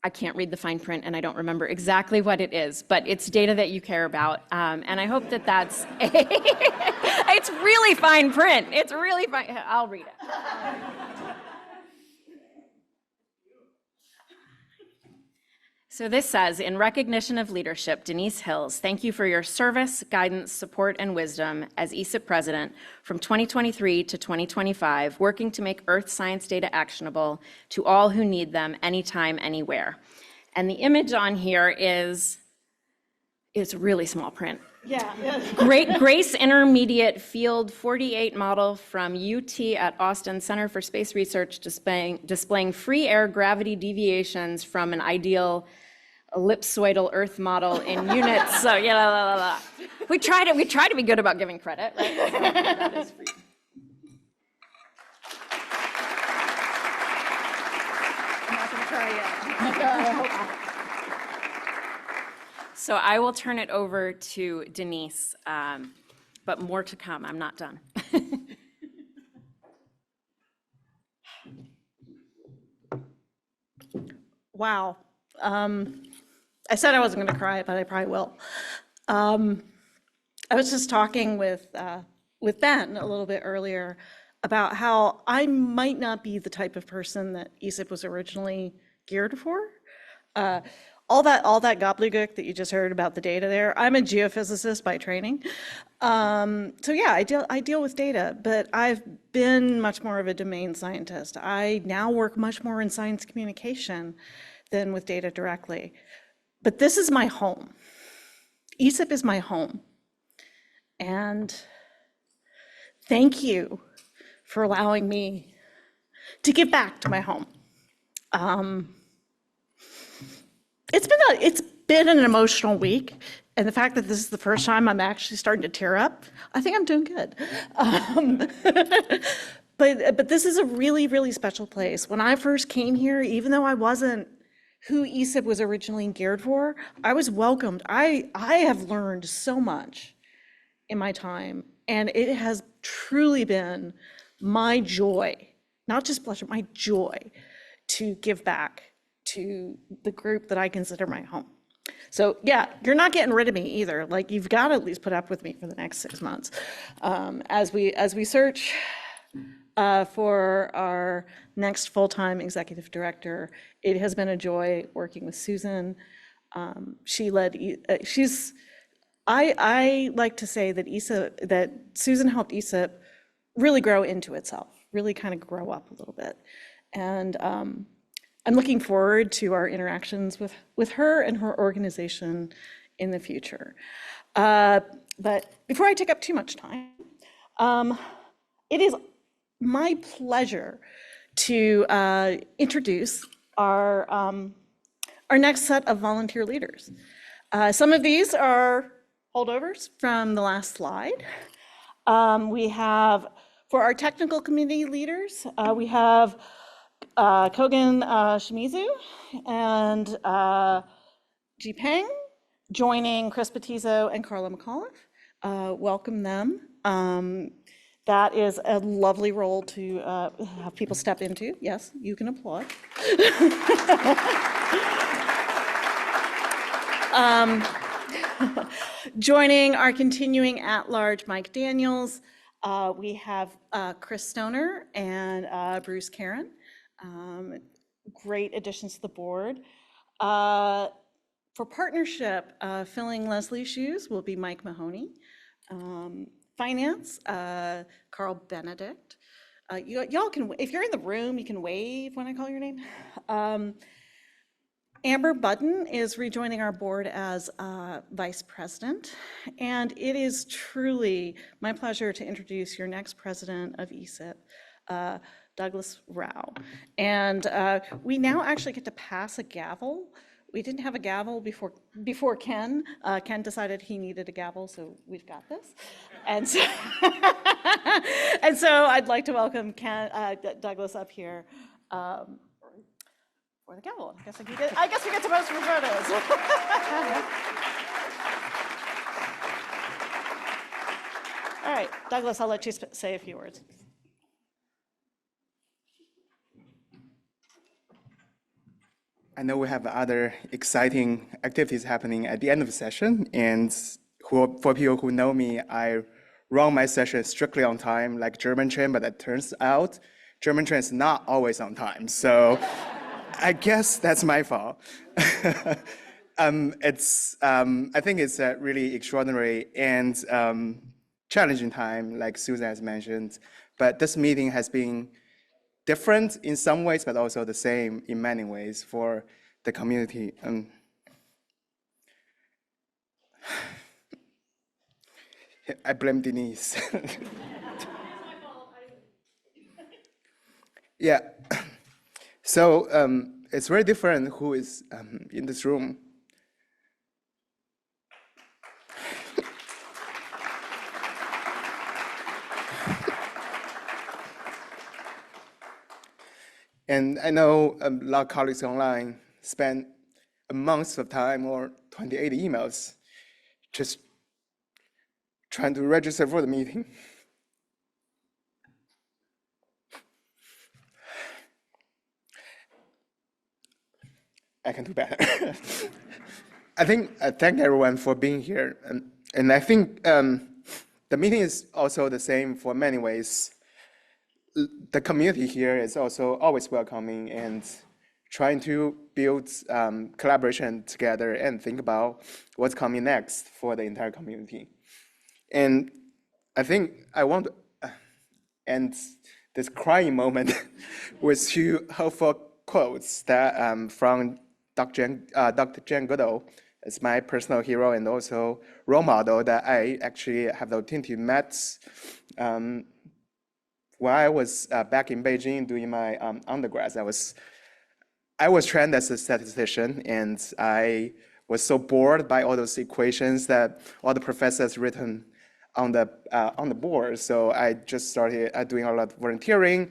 I can't read the fine print and I don't remember exactly what it is, but it's data that you care about. And I hope that that's, it's really fine print. It's really fine. I'll read it. So this says, in recognition of leadership, Denise Hills, thank you for your service, guidance, support, and wisdom as ESIP president from 2023 to 2025, working to make earth science data actionable to all who need them anytime, anywhere. And the image on here is, it's really small print. Yeah. Great Grace Intermediate Field 48 model from UT at Austin Center for Space Research, displaying free air gravity deviations from an ideal ellipsoidal Earth model in units. So yeah, we try to be good about giving credit, right? So that is free. I'm not going to try yet. So I will turn it over to Denise, but more to come. I'm not done. Wow. I said I wasn't going to cry, but I probably will. I was just talking with Ben a little bit earlier about how I might not be the type of person that ESIP was originally geared for. All that gobbledygook that you just heard about the data there, I'm a geophysicist by training. So yeah, I deal with data, but I've been much more of a domain scientist. I now work much more in science communication than with data directly. But this is my home. ESIP is my home. And thank you for allowing me to give back to my home. It's been an emotional week, and the fact that this is the first time I'm actually starting to tear up, I think I'm doing good. But this is a really, really special place. When I first came here, even though I wasn't who ESIP was originally geared for, I was welcomed. I have learned so much in my time, and it has truly been my joy, not just pleasure, my joy to give back to the group that I consider my home. So yeah, you're not getting rid of me either. Like, you've got to at least put up with me for the next 6 months as we search for our next full-time executive director. It has been a joy working with Susan. I like to say that Susan helped ESIP really grow into itself, really kind of grow up a little bit. And I'm looking forward to our interactions with her and her organization in the future. But before I take up too much time, it is my pleasure to introduce our next set of volunteer leaders. Some of these are holdovers from the last slide. We have, for our technical committee leaders, we have Kogan Shimizu and Ji Peng joining Chris Petizo and Carla McAuliffe. Welcome them. That is a lovely role to have people step into. Yes, you can applaud. Joining our continuing at-large Mike Daniels, we have Chris Stoner and Bruce Karen. Great additions to the board. For partnership, filling Leslie's shoes will be Mike Mahoney. Finance, Carl Benedict. Y'all can, if you're in the room, you can wave when I call your name. Amber Budden is rejoining our board as vice president, and it is truly my pleasure to introduce your next president of ESIP, Douglas Rao. And we now actually get to pass a gavel. We didn't have a gavel before Ken. Ken decided he needed a gavel, so we've got this. And so, and so I'd like to welcome Douglas up here. For the gavel. I guess we get to post for photos. All right, Douglas, I'll let you say a few words. I know we have other exciting activities happening at the end of the session, and for people who know me, I run my session strictly on time, like German train, but it turns out German train is not always on time. So I guess that's my fault. I think it's a really extraordinary and challenging time, like Susan has mentioned. But this meeting has been different in some ways, but also the same in many ways for the community. I blame Denise. Yeah. So it's very different who is in this room. And I know a lot of colleagues online spend a month of time or 28 emails just trying to register for the meeting. I can do better. I thank everyone for being here. And I think the meeting is also the same for many ways. The community here is also always welcoming and trying to build collaboration together and think about what's coming next for the entire community. And I think I want to end this crying moment with two helpful quotes that from Dr. Jane Goodall is my personal hero and also role model that I actually have the opportunity to meet when I was back in Beijing doing my undergrad. I was trained as a statistician, and I was so bored by all those equations that all the professors written on the board. So I just started doing a lot of volunteering.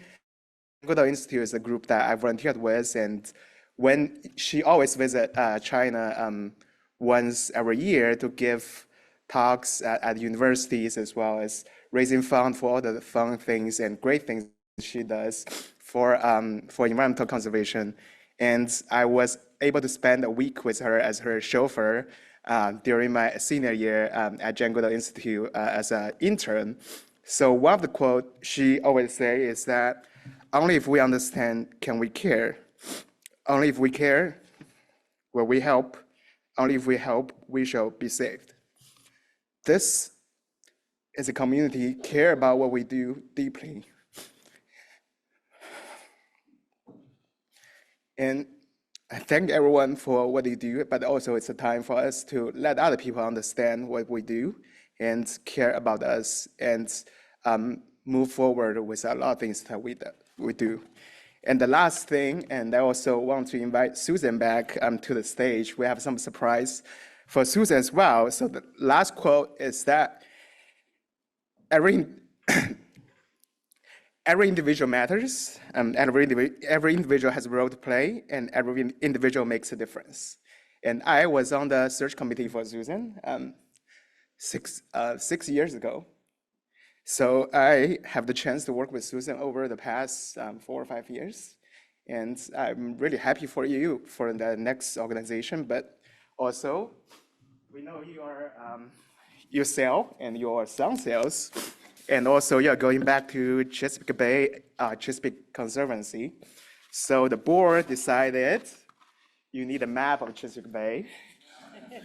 Goodall Institute is a group that I volunteered with, and when she always visit China once every year to give talks at universities, as well as raising funds for all the fun things and great things she does for environmental conservation. And I was able to spend a week with her as her chauffeur during my senior year at Jane Goodall Institute as an intern. So one of the quotes she always say is that only if we understand can we care. Only if we care will we help. Only if we help, we shall be saved. This is a community care about what we do deeply. And I thank everyone for what they do, but also it's a time for us to let other people understand what we do and care about us and move forward with a lot of things that we do. And the last thing, and I also want to invite Susan back to the stage. We have some surprise for Susan as well. So the last quote is that every individual matters, every individual has a role to play, and every individual makes a difference. And I was on the search committee for Susan 6 years ago. So I have the chance to work with Susan over the past 4 or 5 years. And I'm really happy for you for the next organization, but also we know you sell and your son sells. And also you're going back to Chesapeake Bay, Chesapeake Conservancy. So the board decided you need a map of Chesapeake Bay.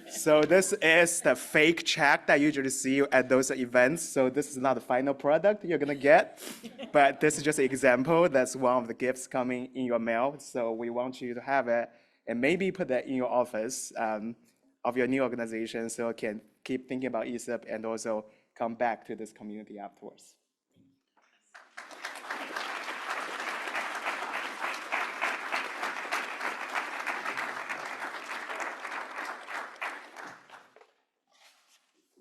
So this is the fake check that you usually see at those events. So this is not the final product you're gonna get, but this is just an example. That's one of the gifts coming in your mail. So we want you to have it and maybe put that in your office of your new organization so you can keep thinking about ESIP and also come back to this community afterwards.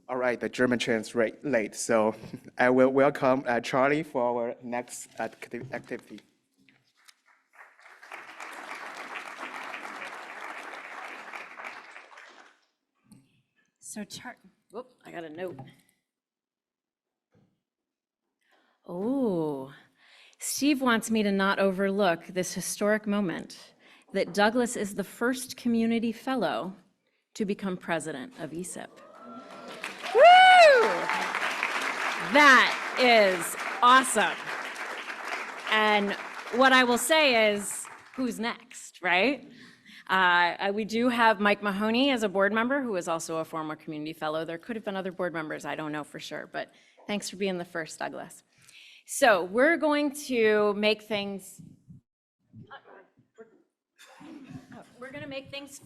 All right, the German translate late, so I will welcome Charlie for our next activity. So whoop, I got a note. Oh, Steve wants me to not overlook this historic moment that Douglas is the first community fellow to become president of ESIP. Woo! That is awesome. And what I will say is, who's next, right? We do have Mike Mahoney as a board member, who is also a former community fellow. There could have been other board members, I don't know for sure, but thanks for being the first, Douglas. So we're going to make things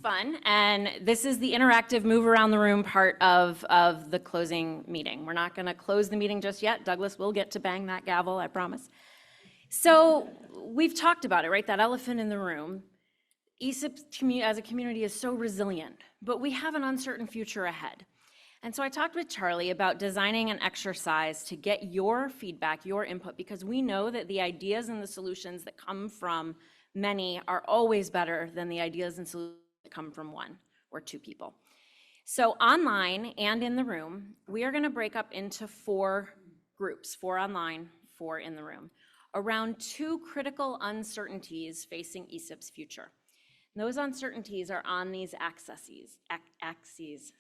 fun, and this is the interactive move around the room part of the closing meeting. We're not going to close the meeting just yet. Douglas will get to bang that gavel, I promise. So we've talked about it, right? That elephant in the room. ESIP as a community is so resilient, but we have an uncertain future ahead. And so I talked with Charlie about designing an exercise to get your feedback, your input, because we know that the ideas and the solutions that come from many are always better than the ideas and solutions that come from one or two people. So online and in the room, we are going to break up into 4 groups, 4 online, 4 in the room, around 2 critical uncertainties facing ESIP's future. Those uncertainties are on these axes.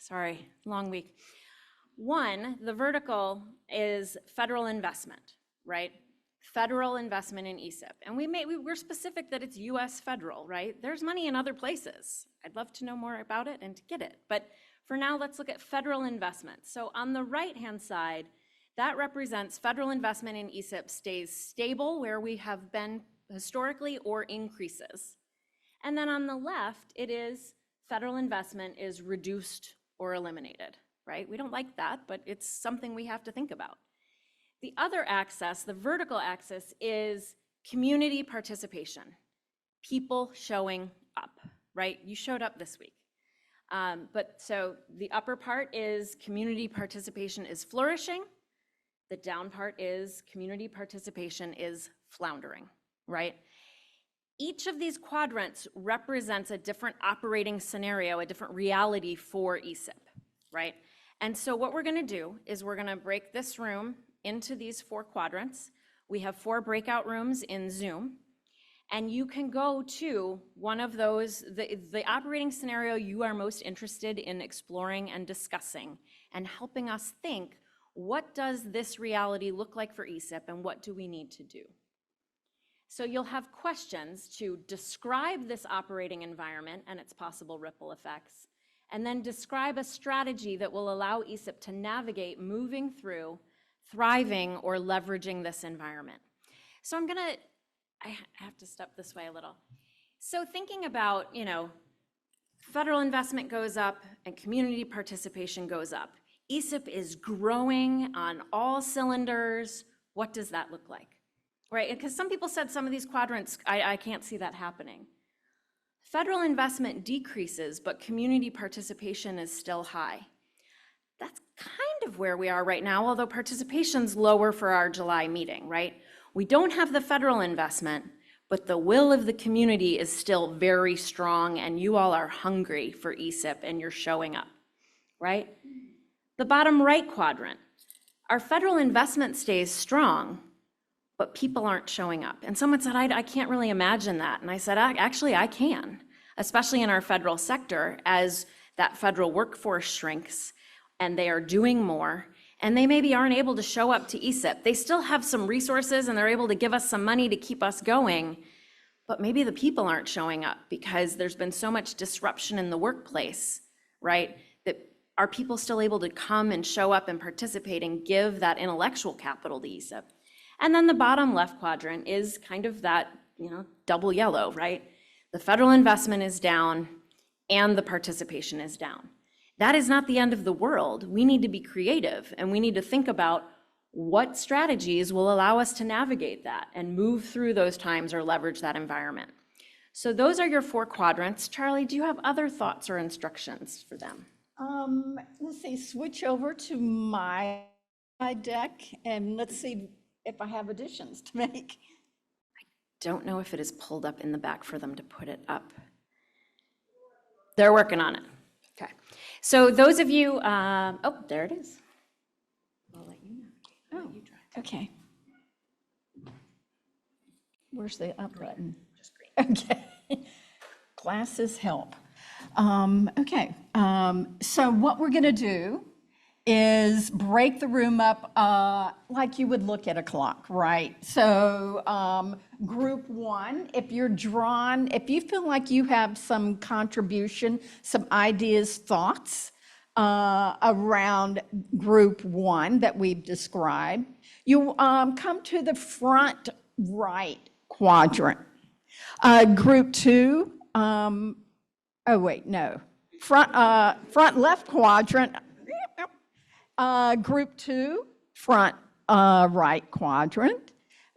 Sorry, long week. One, the vertical is federal investment, right? Federal investment in ESIP. And we're specific that it's US federal, right? There's money in other places. I'd love to know more about it and to get it. But for now, let's look at federal investment. So on the right-hand side, that represents federal investment in ESIP stays stable where we have been historically or increases. And then on the left, it is federal investment is reduced or eliminated, right? We don't like that, but it's something we have to think about. The other axis, the vertical axis, is community participation, people showing up, right? You showed up this week. But so the upper part is community participation is flourishing. The down part is community participation is floundering, right? Each of these quadrants represents a different operating scenario, a different reality for ESIP, right? And so what we're going to do is we're going to break this room into these 4 quadrants. We have 4 breakout rooms in Zoom, and you can go to one of those, the operating scenario you are most interested in exploring and discussing and helping us think, what does this reality look like for ESIP and what do we need to do? So you'll have questions to describe this operating environment and its possible ripple effects, and then describe a strategy that will allow ESIP to navigate moving through, thriving, or leveraging this environment. So I have to step this way a little. So thinking about, federal investment goes up and community participation goes up. ESIP is growing on all cylinders. What does that look like? Right, because some people said some of these quadrants, I can't see that happening. Federal investment decreases, but community participation is still high. That's kind of where we are right now, although participation's lower for our July meeting, right? We don't have the federal investment, but the will of the community is still very strong, and you all are hungry for ESIP, and you're showing up, right? The bottom right quadrant, our federal investment stays strong, but people aren't showing up. And someone said, I can't really imagine that. And I said, actually, I can, especially in our federal sector, as that federal workforce shrinks and they are doing more, and they maybe aren't able to show up to ESIP. They still have some resources and they're able to give us some money to keep us going, but maybe the people aren't showing up because there's been so much disruption in the workplace, right? That are people still able to come and show up and participate and give that intellectual capital to ESIP? And then the bottom left quadrant is kind of that, double yellow, right? the federal investment is down, and the participation is down. That is not the end of the world. We need to be creative, and we need to think about what strategies will allow us to navigate that and move through those times or leverage that environment. So those are your 4 quadrants. Charlie, do you have other thoughts or instructions for them? Let's see, switch over to my deck and let's see if I have additions to make. Don't know if it is pulled up in the back for them to put it up. They're working on it. Okay. So those of you, oh, there it is. I'll let you know. Oh, okay. Where's the up button? Just green. Okay. Glasses help. Okay. So what we're going to do is break the room up like you would look at a clock, right? So group 1, if you feel like you have some contribution, some ideas, thoughts around group 1 that we've described, you come to the front right quadrant. Group 2, oh wait, no. Front left quadrant. Group 2, front right quadrant.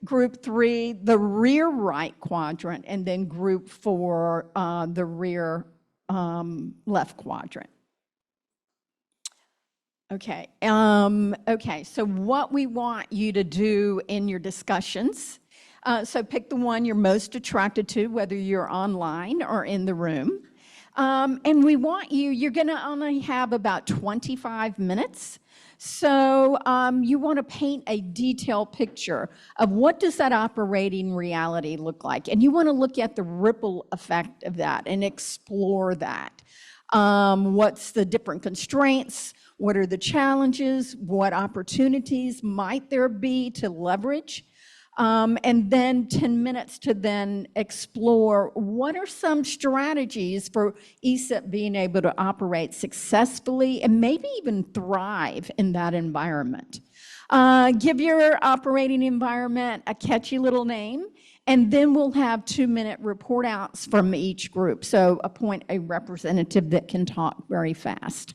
Group 3, the rear right quadrant. And then group 4, the rear left quadrant. Okay. Okay, so what we want you to do in your discussions, so pick the one you're most attracted to, whether you're online or in the room. And we want you're going to only have about 25 minutes. So you want to paint a detailed picture of what does that operating reality look like. And you want to look at the ripple effect of that and explore that. What's the different constraints? What are the challenges? What opportunities might there be to leverage? And then 10 minutes to then explore what are some strategies for ESIP being able to operate successfully and maybe even thrive in that environment. Give your operating environment a catchy little name, and then we'll have 2-minute report outs from each group. So appoint a representative that can talk very fast.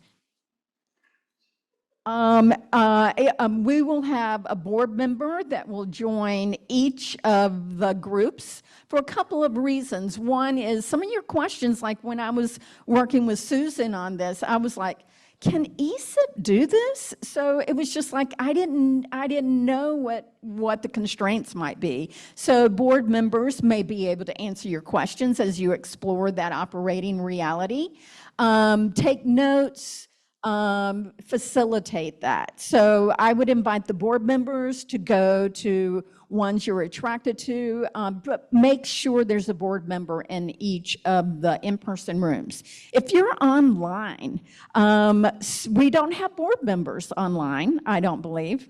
We will have a board member that will join each of the groups for a couple of reasons. One is some of your questions, like when I was working with Susan on this, I was like, can ESIP do this? So it was just like, I didn't know what the constraints might be. So board members may be able to answer your questions as you explore that operating reality. Take notes. Facilitate that. So I would invite the board members to go to ones you're attracted to, but make sure there's a board member in each of the in-person rooms. If you're online, we don't have board members online, I don't believe.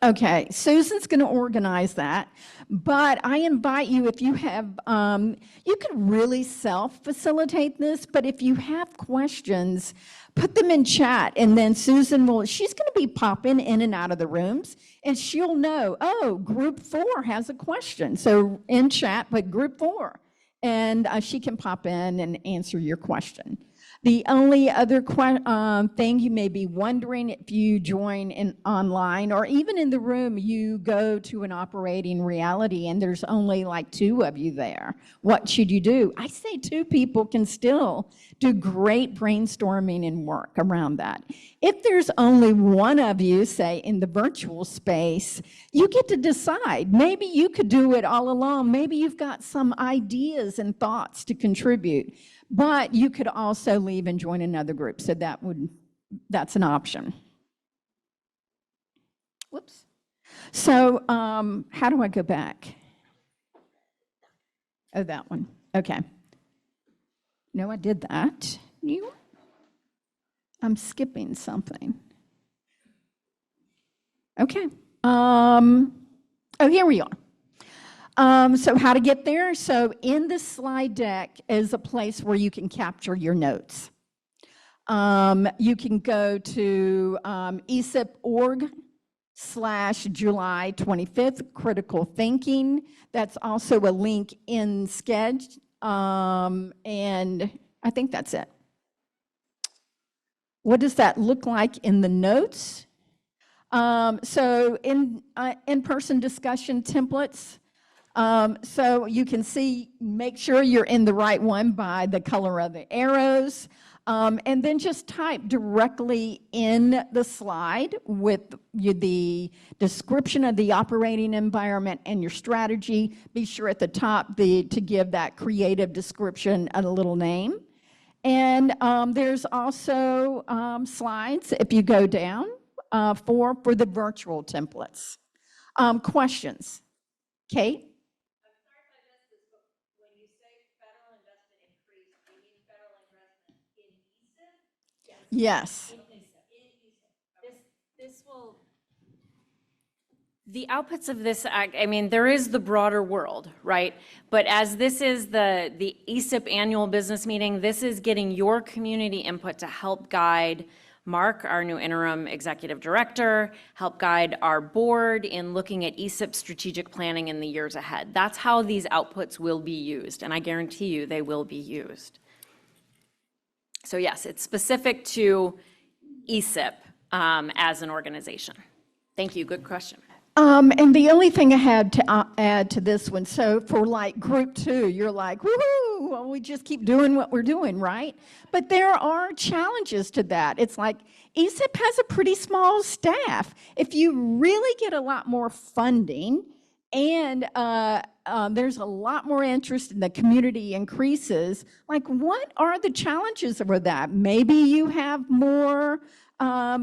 Okay, Susan's going to organize that, but I invite you, if you have, you can really self-facilitate this, but if you have questions, put them in chat, and then Susan she's going to be popping in and out of the rooms, and she'll know, oh, group 4 has a question. So in chat, put group 4, and she can pop in and answer your question. The only other thing you may be wondering, if you join online or even in the room, you go to an operating reality and there's only like 2 of you there. What should you do? I say 2 people can still do great brainstorming and work around that. If there's only 1 of you, say in the virtual space, you get to decide. Maybe you could do it all alone. Maybe you've got some ideas and thoughts to contribute. But you could also leave and join another group, so that's an option. Whoops. So how do I go back? Oh, that one. Okay. No, I did that. I'm skipping something. Okay. Oh, here we are. So how to get there? So in the slide deck is a place where you can capture your notes. You can go to ESIP.org/July 25th, critical thinking. That's also a link in Sketch And I think that's it. What does that look like in the notes? So in-person discussion templates. So you can see, make sure you're in the right one by the color of the arrows. And then just type directly in the slide with the description of the operating environment and your strategy. Be sure at the top to give that creative description a little name. And there's also slides, if you go down, for the virtual templates. Questions? Kate? Yes. This will. The outputs of this, I mean, there is the broader world, right? But as this is the ESIP annual business meeting, this is getting your community input to help guide Mark, our new interim executive director, help guide our board in looking at ESIP strategic planning in the years ahead. That's how these outputs will be used, and I guarantee you they will be used. So yes, it's specific to ESIP as an organization. Thank you, good question. And the only thing I had to add to this one, so for like group 2, you're like, woohoo, well, we just keep doing what we're doing, right? But there are challenges to that. It's like ESIP has a pretty small staff. If you really get a lot more funding and there's a lot more interest in the community increases, like what are the challenges with that? Maybe you have more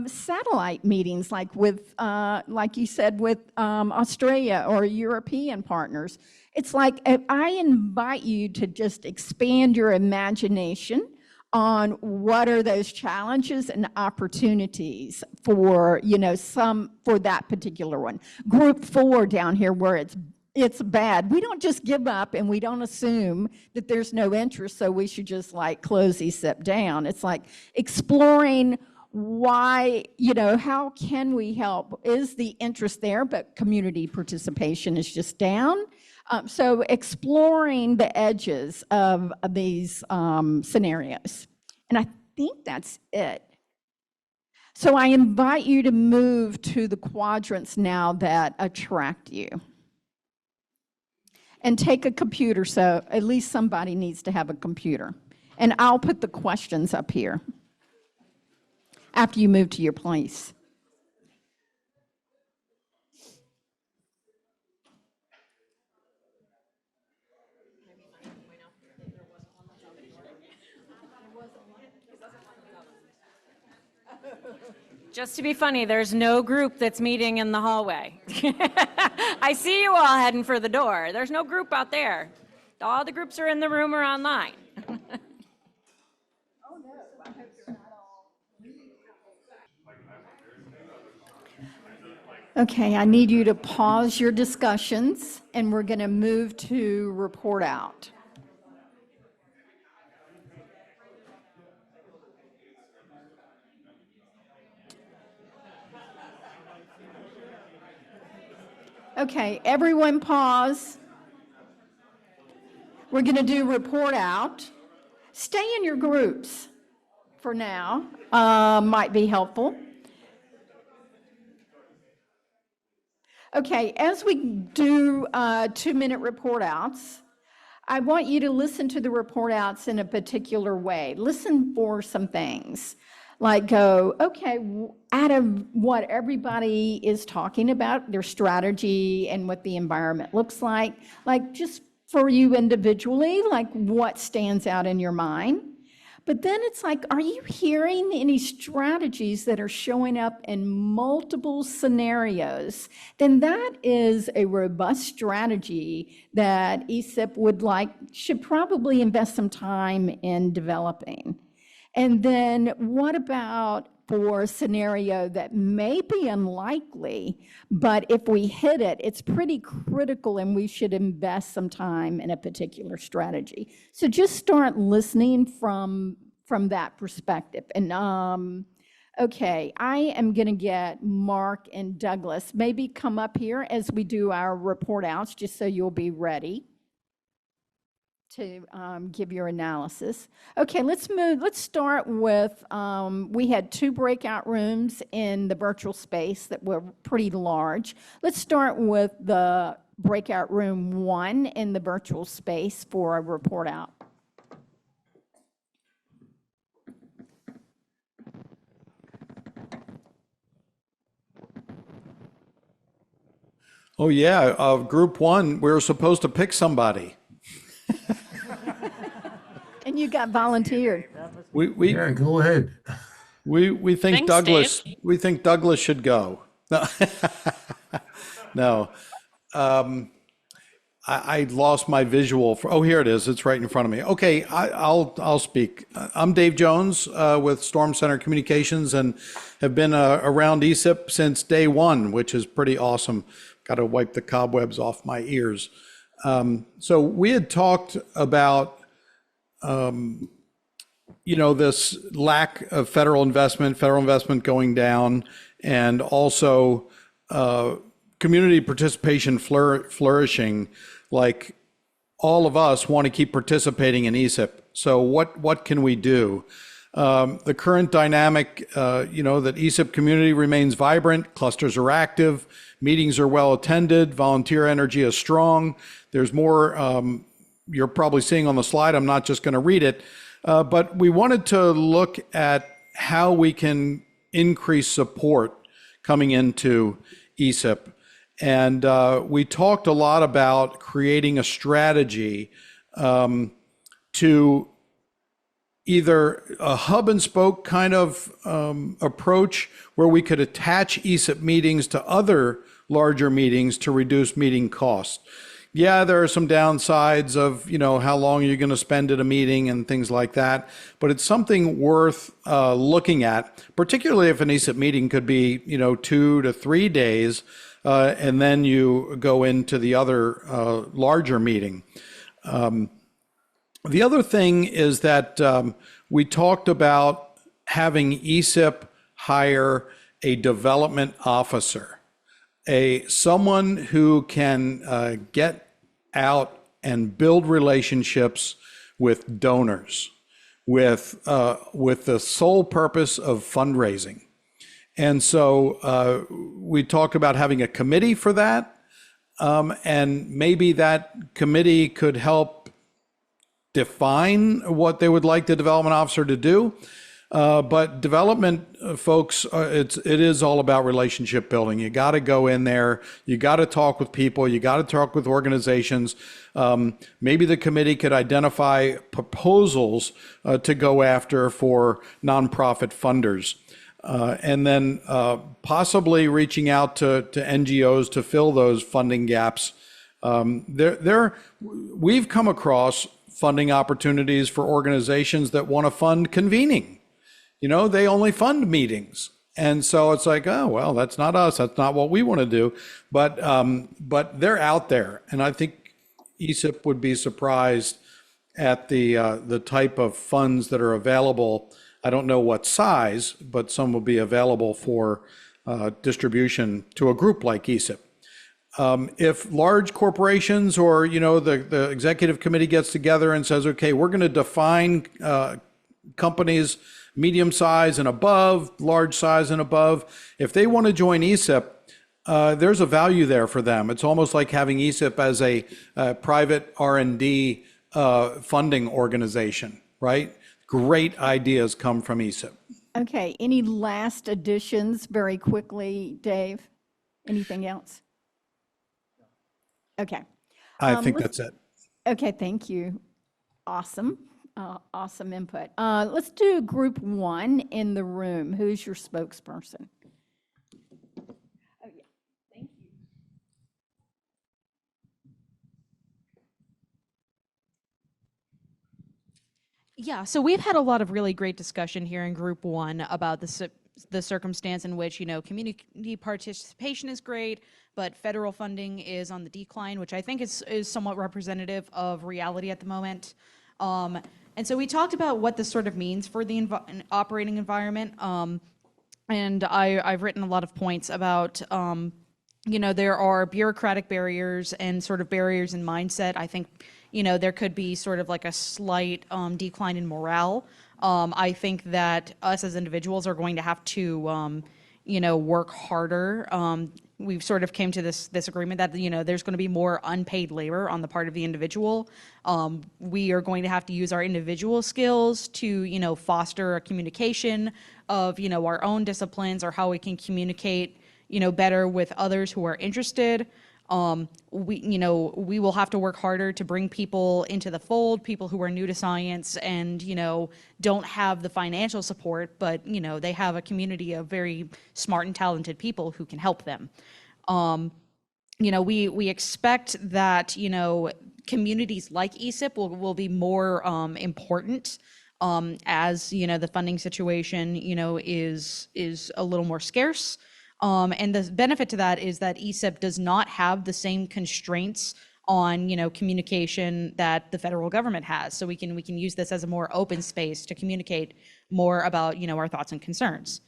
satellite meetings, like with, like you said, with Australia or European partners. It's like I invite you to just expand your imagination on what are those challenges and opportunities for, for that particular one. Group 4 down here where it's bad. We don't just give up and we don't assume that there's no interest, so we should just like close ESIP down. It's like exploring why, how can we help? Is the interest there, but community participation is just down? So exploring the edges of these scenarios. And I think that's it. So I invite you to move to the quadrants now that attract you. And take a computer, so at least somebody needs to have a computer. And I'll put the questions up here after you move to your place. Just to be funny, there's no group that's meeting in the hallway. I see you all heading for the door. There's no group out there. All the groups are in the room or online. Okay, I need you to pause your discussions, and we're going to move to report out. Okay, everyone pause. We're going to do report out. Stay in your groups for now, might be helpful. Okay, as we do 2-minute report outs, I want you to listen to the report outs in a particular way. Listen for some things. Like go, okay, out of what everybody is talking about, their strategy and what the environment looks like just for you individually, like what stands out in your mind. But then it's like, are you hearing any strategies that are showing up in multiple scenarios? Then that is a robust strategy that ESIP should probably invest some time in developing. And then what about for a scenario that may be unlikely, but if we hit it, it's pretty critical and we should invest some time in a particular strategy. So just start listening from that perspective. And okay, I am gonna get Mark and Douglas, maybe come up here as we do our report outs, just so you'll be ready. to give your analysis. Okay, let's move. Let's start with, we had 2 breakout rooms in the virtual space that were pretty large. Let's start with the breakout room 1 in the virtual space for a report out. Oh, yeah, group 1, we were supposed to pick somebody. And you got volunteered. We Yeah, go ahead. we think Thanks, we think Douglas should go. No, no. I lost my visual for, oh, here it is. It's right in front of me. Okay, I'll speak. I'm Dave Jones with Storm Center Communications and have been around ESIP since day 1, which is pretty awesome. Got to wipe the cobwebs off my ears. So we had talked about this lack of federal investment going down, and also community participation flourishing. Like, all of us want to keep participating in ESIP. So what can we do? The current dynamic, that ESIP community remains vibrant, clusters are active, meetings are well attended, volunteer energy is strong. There's more, you're probably seeing on the slide, I'm not just going to read it, but we wanted to look at how we can increase support coming into ESIP. And we talked a lot about creating a strategy to either a hub and spoke kind of approach where we could attach ESIP meetings to other larger meetings to reduce meeting costs. Yeah, there are some downsides of, how long you're going to spend at a meeting and things like that, but it's something worth looking at, particularly if an ESIP meeting could be, 2 to 3 days, and then you go into the other larger meeting. The other thing is that we talked about having ESIP hire a development officer, someone who can get out and build relationships with donors, with the sole purpose of fundraising. And so we talked about having a committee for that, and maybe that committee could help define what they would like the development officer to do. But development folks, it is all about relationship building. You got to go in there. You got to talk with people. You got to talk with organizations. Maybe the committee could identify proposals to go after for nonprofit funders. And then possibly reaching out to NGOs to fill those funding gaps. We've come across funding opportunities for organizations that want to fund convening. They only fund meetings. And so it's like, oh, well, that's not us. That's not what we want to do. But they're out there. And I think ESIP would be surprised at the type of funds that are available. I don't know what size, but some will be available for distribution to a group like ESIP. If large corporations or, the executive committee gets together and says, okay, we're going to define companies medium size and above, large size and above, if they want to join ESIP, there's a value there for them. It's almost like having ESIP as a private R&D funding organization, right? Great ideas come from ESIP. Okay, any last additions very quickly, Dave? Anything else? Okay. I think that's it. Okay, thank you. Awesome. Awesome input. Let's do group 1 in the room. Who's your spokesperson? Oh, yeah. Thank you. Yeah, so we've had a lot of really great discussion here in group 1 about the circumstance in which, community participation is great, but federal funding is on the decline, which I think is somewhat representative of reality at the moment. And so we talked about what this sort of means for the operating environment. And I've written a lot of points about, there are bureaucratic barriers and sort of barriers in mindset. I think, there could be sort of like a slight decline in morale. I think that us as individuals are going to have to, work harder. We've sort of came to this agreement that, there's going to be more unpaid labor on the part of the individual. We are going to have to use our individual skills to, foster a communication of, our own disciplines or how we can communicate, better with others who are interested. We will have to work harder to bring people into the fold, people who are new to science and, don't have the financial support, but, they have a community of very smart and talented people who can help them. We expect that, communities like ESIP will be more important as, the funding situation, is a little more scarce. And the benefit to that is that ESIP does not have the same constraints on, communication that the federal government has. So we can use this as a more open space to communicate more about, our thoughts and concerns.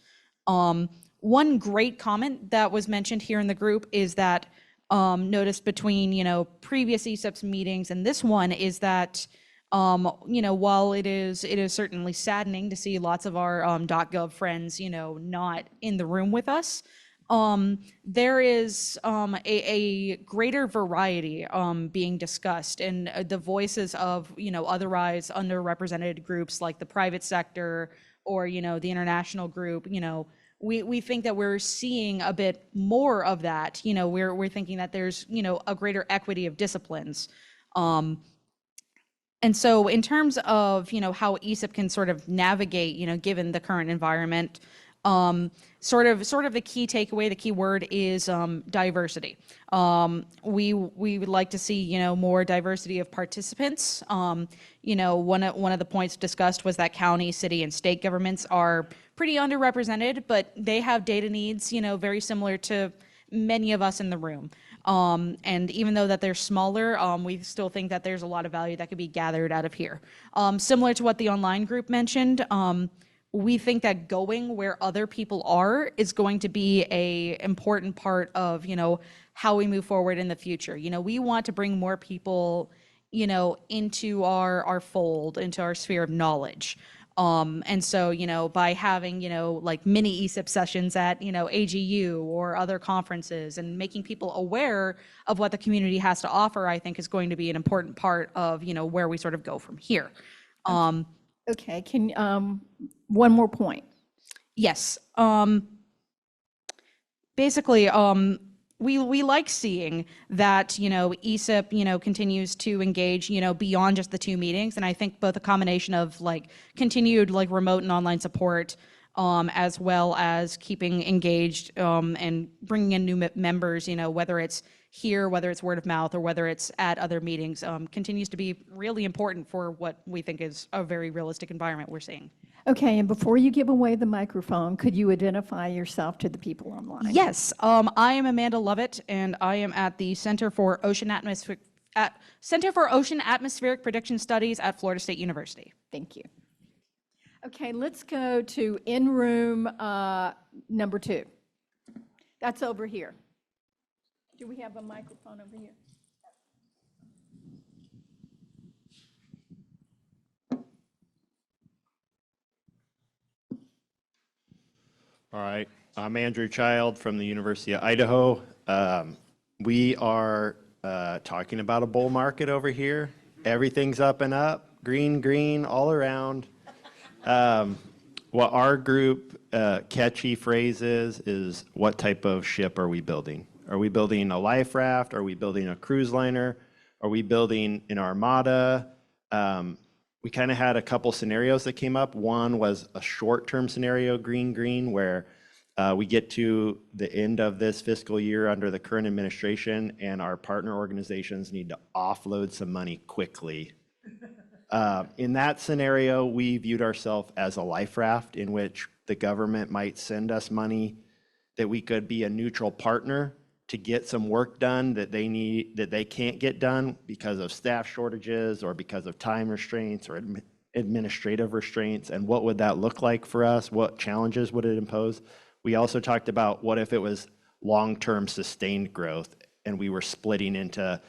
One great comment that was mentioned here in the group is that noticed between, previous ESIP's meetings and this one is that, while it is certainly saddening to see lots of our .gov friends, not in the room with us, there is a greater variety being discussed, and the voices of otherwise underrepresented groups like the private sector or the international group. We think that we're seeing a bit more of that. We're thinking that there's a greater equity of disciplines. And so in terms of, how ESIP can sort of navigate, given the current environment, sort of the key takeaway, the key word is diversity. We would like to see, more diversity of participants. One of the points discussed was that county, city, and state governments are pretty underrepresented, but they have data needs, very similar to many of us in the room. And even though that they're smaller, we still think that there's a lot of value that could be gathered out of here. Similar to what the online group mentioned, we think that going where other people are is going to be a important part of, how we move forward in the future. We want to bring more people, into our fold, into our sphere of knowledge. And so, by having, like mini ESIP sessions at, AGU or other conferences and making people aware of what the community has to offer, I think is going to be an important part of, where we sort of go from here. Okay, one more point. Yes. Basically, we like seeing that, ESIP, continues to engage, beyond just the 2 meetings. And I think both a combination of continued remote and online support, as well as keeping engaged and bringing in new members, whether it's here, whether it's word of mouth, or whether it's at other meetings, continues to be really important for what we think is a very realistic environment we're seeing. Okay, and before you give away the microphone, could you identify yourself to the people online? Yes, I am Amanda Lovett, and I am at the Center for Ocean Atmospheric Prediction Studies at Florida State University. Thank you. Okay, let's go to in-room number 2. That's over here. Do we have a microphone over here? All right, I'm Andrew Child from the University of Idaho. We are talking about a bull market over here. Everything's up and up, green, green, all around. What our group catchy phrase is, what type of ship are we building? Are we building a life raft? Are we building a cruise liner? Are we building an armada? We kind of had a couple scenarios that came up. One was a short-term scenario, green, green, where we get to the end of this fiscal year under the current administration and our partner organizations need to offload some money quickly. In that scenario, we viewed ourselves as a life raft in which the government might send us money that we could be a neutral partner to get some work done that they need, that they can't get done because of staff shortages or because of time restraints or administrative restraints. And what would that look like for us? What challenges would it impose? We also talked about what if it was long-term sustained growth and we were splitting into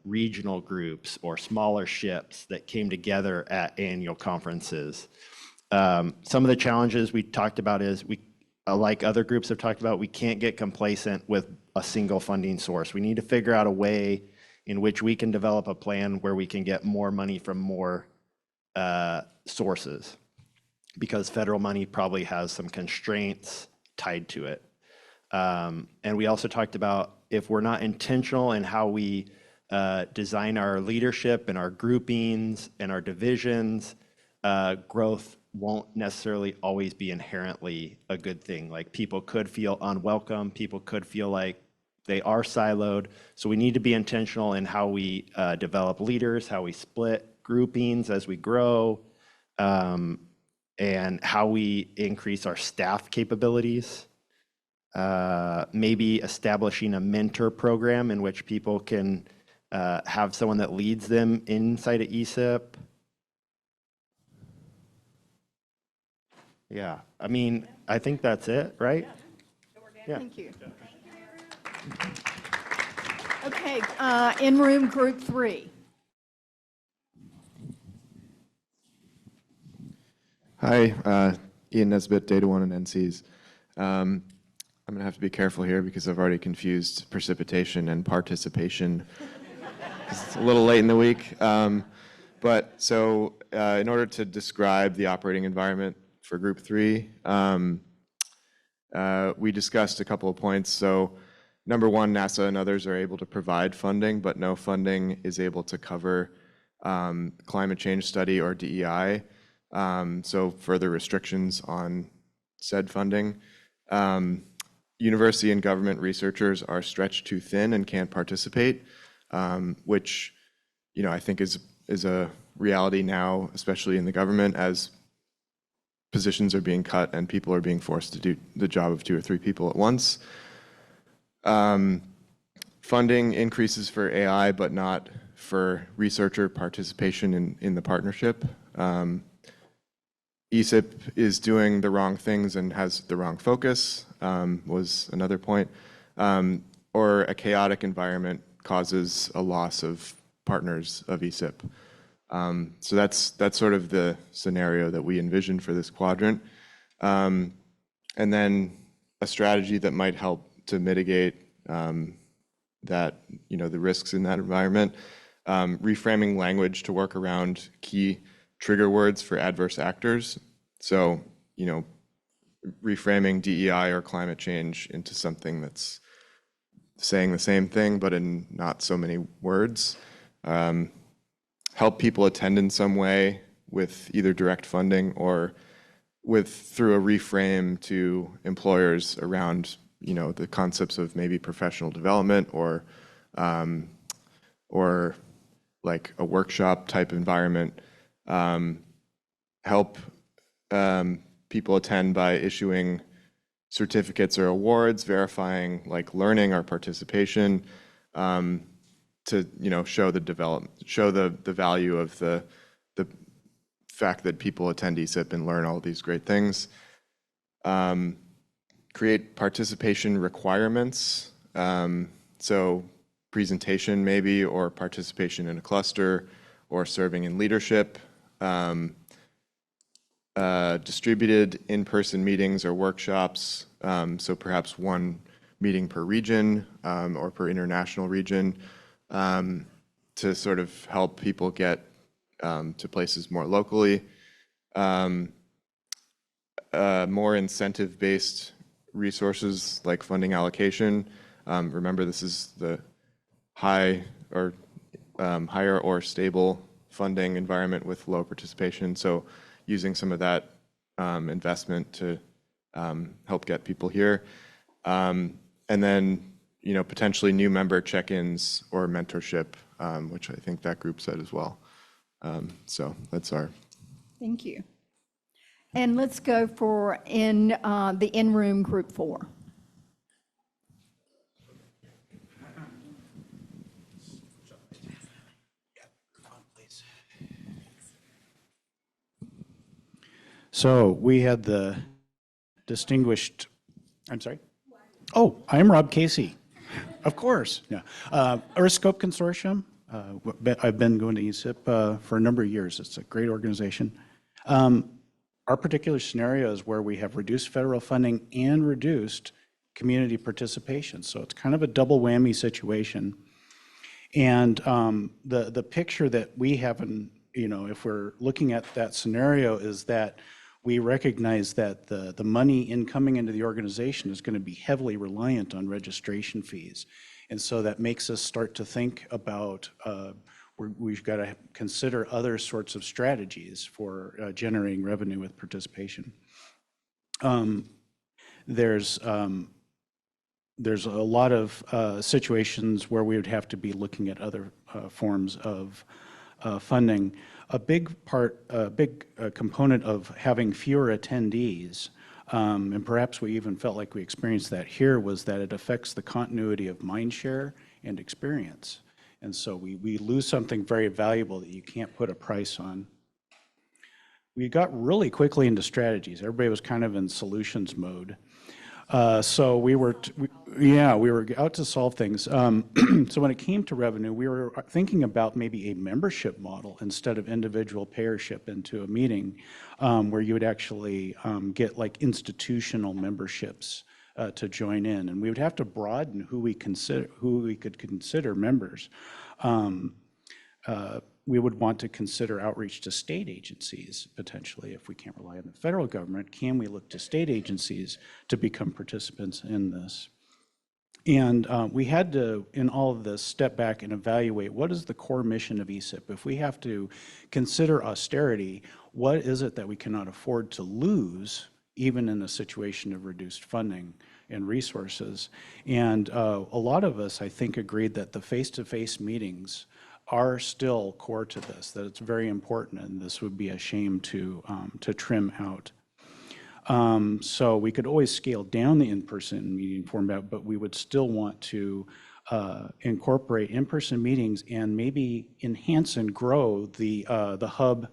regional groups or smaller ships that came together at annual conferences. Some of the challenges we talked about is like other groups have talked about, we can't get complacent with a single funding source. We need to figure out a way in which we can develop a plan where we can get more money from more sources, because federal money probably has some constraints tied to it. And we also talked about, if we're not intentional in how we design our leadership and our groupings and our divisions, growth won't necessarily always be inherently a good thing. Like, people could feel unwelcome, people could feel like they are siloed. So we need to be intentional in how we develop leaders, how we split groupings as we grow, and how we increase our staff capabilities. Maybe establishing a mentor program in which people can have someone that leads them inside of ESIP. Yeah, I mean, I think that's it, right? Yeah. Thank you. Okay, in-room group 3. Hi, Ian Nesbitt, Data One and NCs. I'm going to have to be careful here because I've already confused precipitation and participation. It's a little late in the week. In order to describe the operating environment for Group 3, we discussed a couple of points. So, number one, NASA and others are able to provide funding, but no funding is able to cover climate change study or DEI. So further restrictions on said funding. University and government researchers are stretched too thin and can't participate, which, I think is a reality now, especially in the government, as positions are being cut and people are being forced to do the job of 2 or 3 people at once. Funding increases for AI, but not for researcher participation in the partnership. ESIP is doing the wrong things and has the wrong focus, was another point. Or a chaotic environment causes a loss of partners of ESIP. So that's sort of the scenario that we envision for this quadrant. And then a strategy that might help to mitigate the risks in that environment. Reframing language to work around key trigger words for adverse actors. So, reframing DEI or climate change into something that's saying the same thing, but in not so many words. Help people attend in some way with either direct funding or through a reframe to employers around, the concepts of maybe professional development or like a workshop type environment. Help people attend by issuing certificates or awards, verifying like learning or participation, to show the value of the fact that people attend ESIP and learn all these great things. Create participation requirements, so presentation maybe, or participation in a cluster, or serving in leadership. Distributed in-person meetings or workshops, so perhaps 1 meeting per region or per international region, to sort of help people get to places more locally. More incentive-based resources like funding allocation. Remember, this is the higher or stable funding environment with low participation. So using some of that investment to help get people here. And then, potentially new member check-ins or mentorship, which I think that group said as well. So that's our. Thank you. And let's go for the in-room group 4. So we had the distinguished, I'm sorry? Oh, I'm Rob Casey. Of course, yeah. Earthscope Consortium, I've been going to ESIP for a number of years. It's a great organization. Our particular scenario is where we have reduced federal funding and reduced community participation. So it's kind of a double whammy situation. And the picture that we have, if we're looking at that scenario, is that we recognize that the money incoming into the organization is going to be heavily reliant on registration fees. And so that makes us start to think about we've got to consider other sorts of strategies for generating revenue with participation. There's a lot of situations where we would have to be looking at other forms of funding. A big component of having fewer attendees, and perhaps we even felt like we experienced that here, was that it affects the continuity of mind share and experience. And so we lose something very valuable that you can't put a price on. We got really quickly into strategies. Everybody was kind of in solutions mode. So we were out to solve things. So when it came to revenue, we were thinking about maybe a membership model instead of individual payership into a meeting, where you would actually get like institutional memberships to join in, and we would have to broaden who we could consider members. We would want to consider outreach to state agencies, potentially. If we can't rely on the federal government, can we look to state agencies to become participants in this? And we had to, in all of this, step back and evaluate what is the core mission of ESIP. If we have to consider austerity, what is it that we cannot afford to lose, even in a situation of reduced funding and resources? And a lot of us, I think, agreed that the face-to-face meetings are still core to this, that it's very important, and this would be a shame to trim out. So we could always scale down the in-person meeting format, but we would still want to incorporate in-person meetings and maybe enhance and grow the hub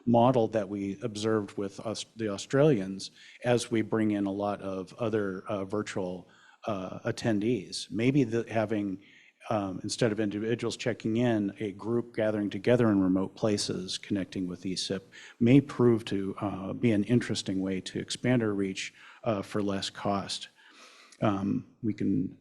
model that we observed with the Australians as we bring in a lot of other virtual attendees. Maybe having instead of individuals checking in, a group gathering together in remote places, connecting with ESIP, may prove to be an interesting way to expand our reach for less cost. We can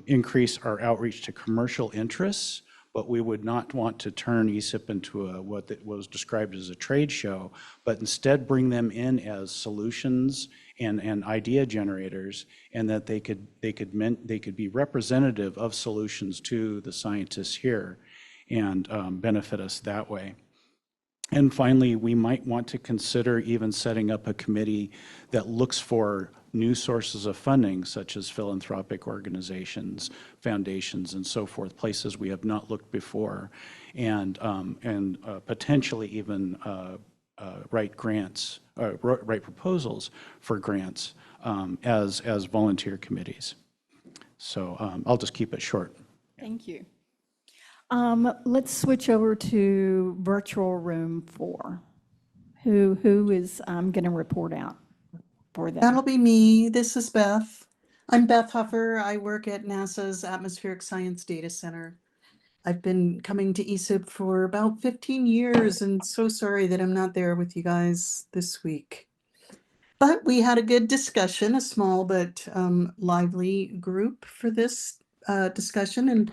increase our outreach to commercial interests, but we would not want to turn ESIP into what was described as a trade show, but instead bring them in as solutions and idea generators, and that they could be representative of solutions to the scientists here and benefit us that way. And finally, we might want to consider even setting up a committee that looks for new sources of funding, such as philanthropic organizations, foundations, and so forth, places we have not looked before, and potentially even write grants, write proposals for grants as volunteer committees. So I'll just keep it short. Thank you. Let's switch over to virtual room 4. Who is going to report out for that? That'll be me. This is Beth. I'm Beth Huffer. I work at NASA's Atmospheric Science Data Center. I've been coming to ESIP for about 15 years and so sorry that I'm not there with you guys this week. But we had a good discussion, a small but lively group for this discussion. And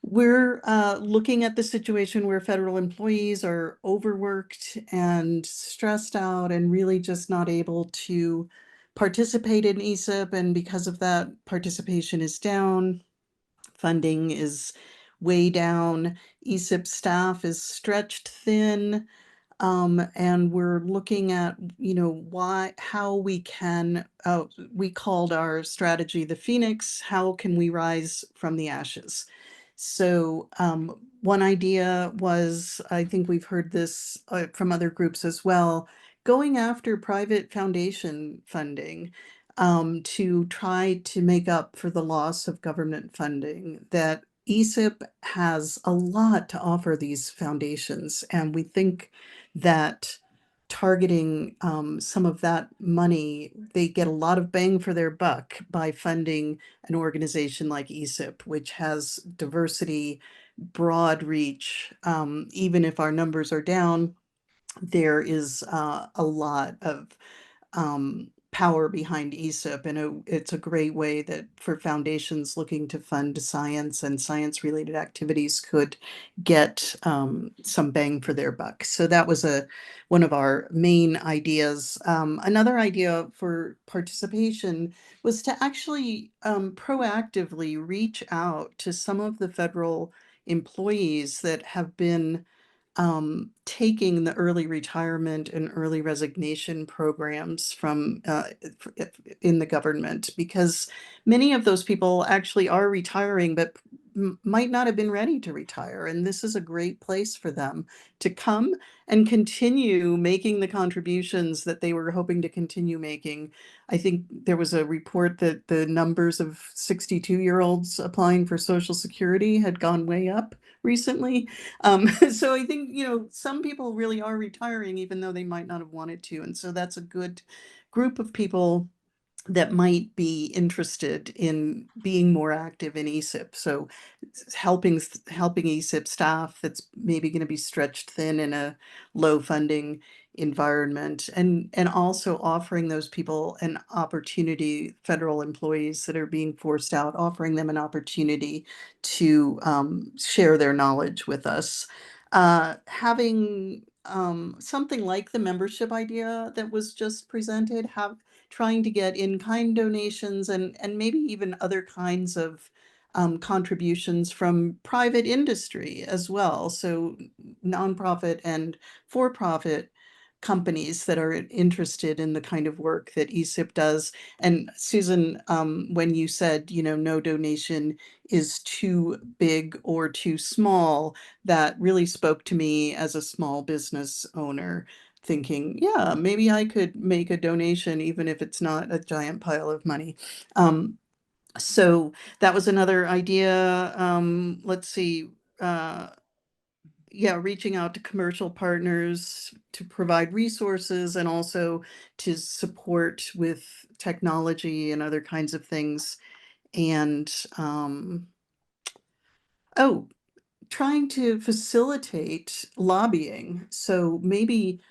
we're looking at the situation where federal employees are overworked and stressed out and really just not able to participate in ESIP. And because of that, participation is down, funding is way down, ESIP staff is stretched thin, and we're looking at, how we can, we called our strategy the Phoenix, how can we rise from the ashes? So one idea was, I think we've heard this from other groups as well, going after private foundation funding to try to make up for the loss of government funding. That ESIP has a lot to offer these foundations, and we think that targeting some of that money, they get a lot of bang for their buck by funding an organization like ESIP, which has diversity, broad reach. Even if our numbers are down, there is a lot of power behind ESIP, and it's a great way that for foundations looking to fund science and science-related activities could get some bang for their buck. So that was one of our main ideas. Another idea for participation was to actually proactively reach out to some of the federal employees that have been taking the early retirement and early resignation programs from in the government, because many of those people actually are retiring, but might not have been ready to retire. And this is a great place for them to come and continue making the contributions that they were hoping to continue making. I think there was a report that the numbers of 62-year-olds applying for Social Security had gone way up recently. So I think, some people really are retiring even though they might not have wanted to. And so that's a good group of people that might be interested in being more active in ESIP. So helping ESIP staff that's maybe going to be stretched thin in a low funding environment, and also offering those people an opportunity, federal employees that are being forced out, offering them an opportunity to share their knowledge with us. Having something like the membership idea that was just presented, trying to get in-kind donations and maybe even other kinds of contributions from private industry as well. So nonprofit and for-profit companies that are interested in the kind of work that ESIP does. And Susan, when you said, no donation is too big or too small, that really spoke to me as a small business owner, thinking, yeah, maybe I could make a donation even if it's not a giant pile of money. So that was another idea. Let's see. Yeah, reaching out to commercial partners to provide resources and also to support with technology and other kinds of things. And trying to facilitate lobbying. So maybe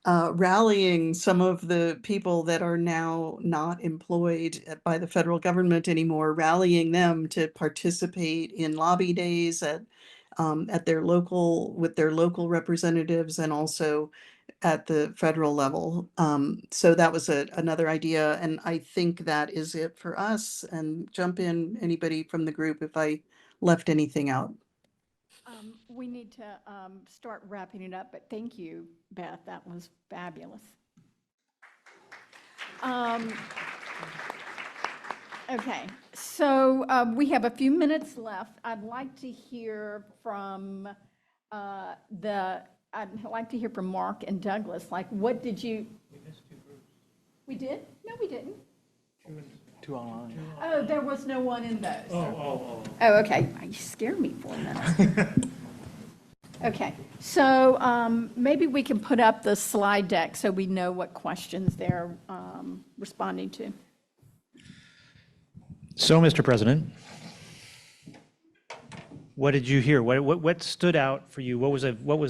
rallying some of the people that are now not employed by the federal government anymore, rallying them to participate in lobby days at their with their local representatives, and also at the federal level. So that was another idea, and I think that is it for us. And jump in, anybody from the group, if I left anything out. We need to start wrapping it up, but thank you, Beth. That was fabulous. Okay, so we have a few minutes left. I'd like to hear from Mark and Douglas. Like, what did you? We missed 2 groups. We did? No, we didn't. 2 online. Oh, there was no one in those. Oh, okay. You scared me for a minute. Okay, so maybe we can put up the slide deck so we know what questions they're responding to. So, Mr. President, what did you hear? What stood out for you? What was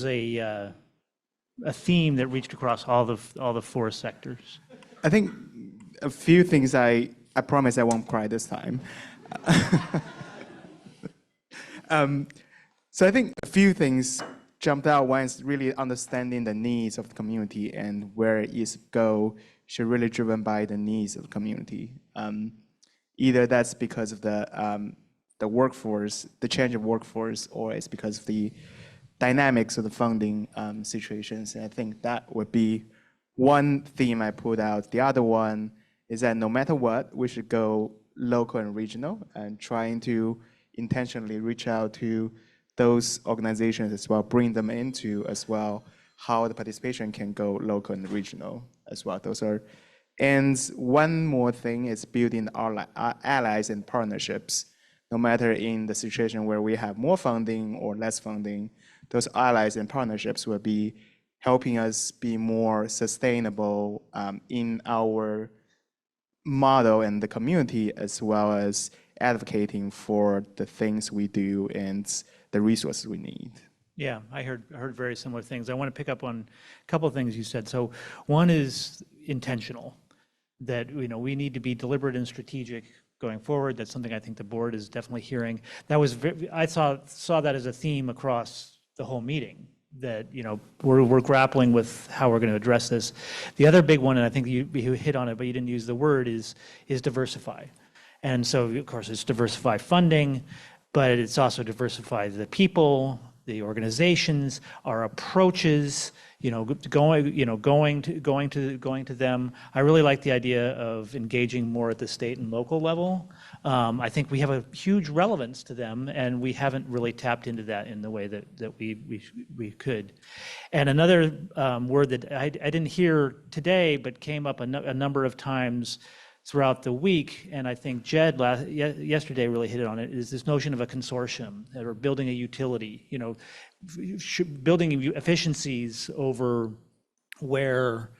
a theme that reached across all the 4 sectors? I think a few things. I promise I won't cry this time. So I think a few things jumped out. One is really understanding the needs of the community, and where ESIP go should really driven by the needs of the community. Either that's because of the workforce, the change of workforce, or it's because of the dynamics of the funding situations. And I think that would be one theme I pulled out. The other one is that no matter what, we should go local and regional, and trying to intentionally reach out to those organizations as well, bring them into as well, how the participation can go local and regional as well. Those are, and one more thing is building our allies and partnerships. No matter in the situation where we have more funding or less funding, those allies and partnerships will be helping us be more sustainable in our model and the community, as well as advocating for the things we do and the resources we need. Yeah, I heard very similar things. I want to pick up on a couple of things you said. So one is intentional, that we need to be deliberate and strategic going forward. That's something I think the board is definitely hearing. That was I saw that as a theme across the whole meeting, that we're grappling with how we're going to address this. The other big one, and I think you hit on it, but you didn't use the word, is diversify. And so of course it's diversify funding, but it's also diversify the people, the organizations, our approaches, going to them. I really like the idea of engaging more at the state and local level. I think we have a huge relevance to them, and we haven't really tapped into that in the way that we could. And another word that I didn't hear today, but came up a number of times throughout the week, and I think Jed yesterday really hit it on it, is this notion of a consortium, or building a utility, building efficiencies over where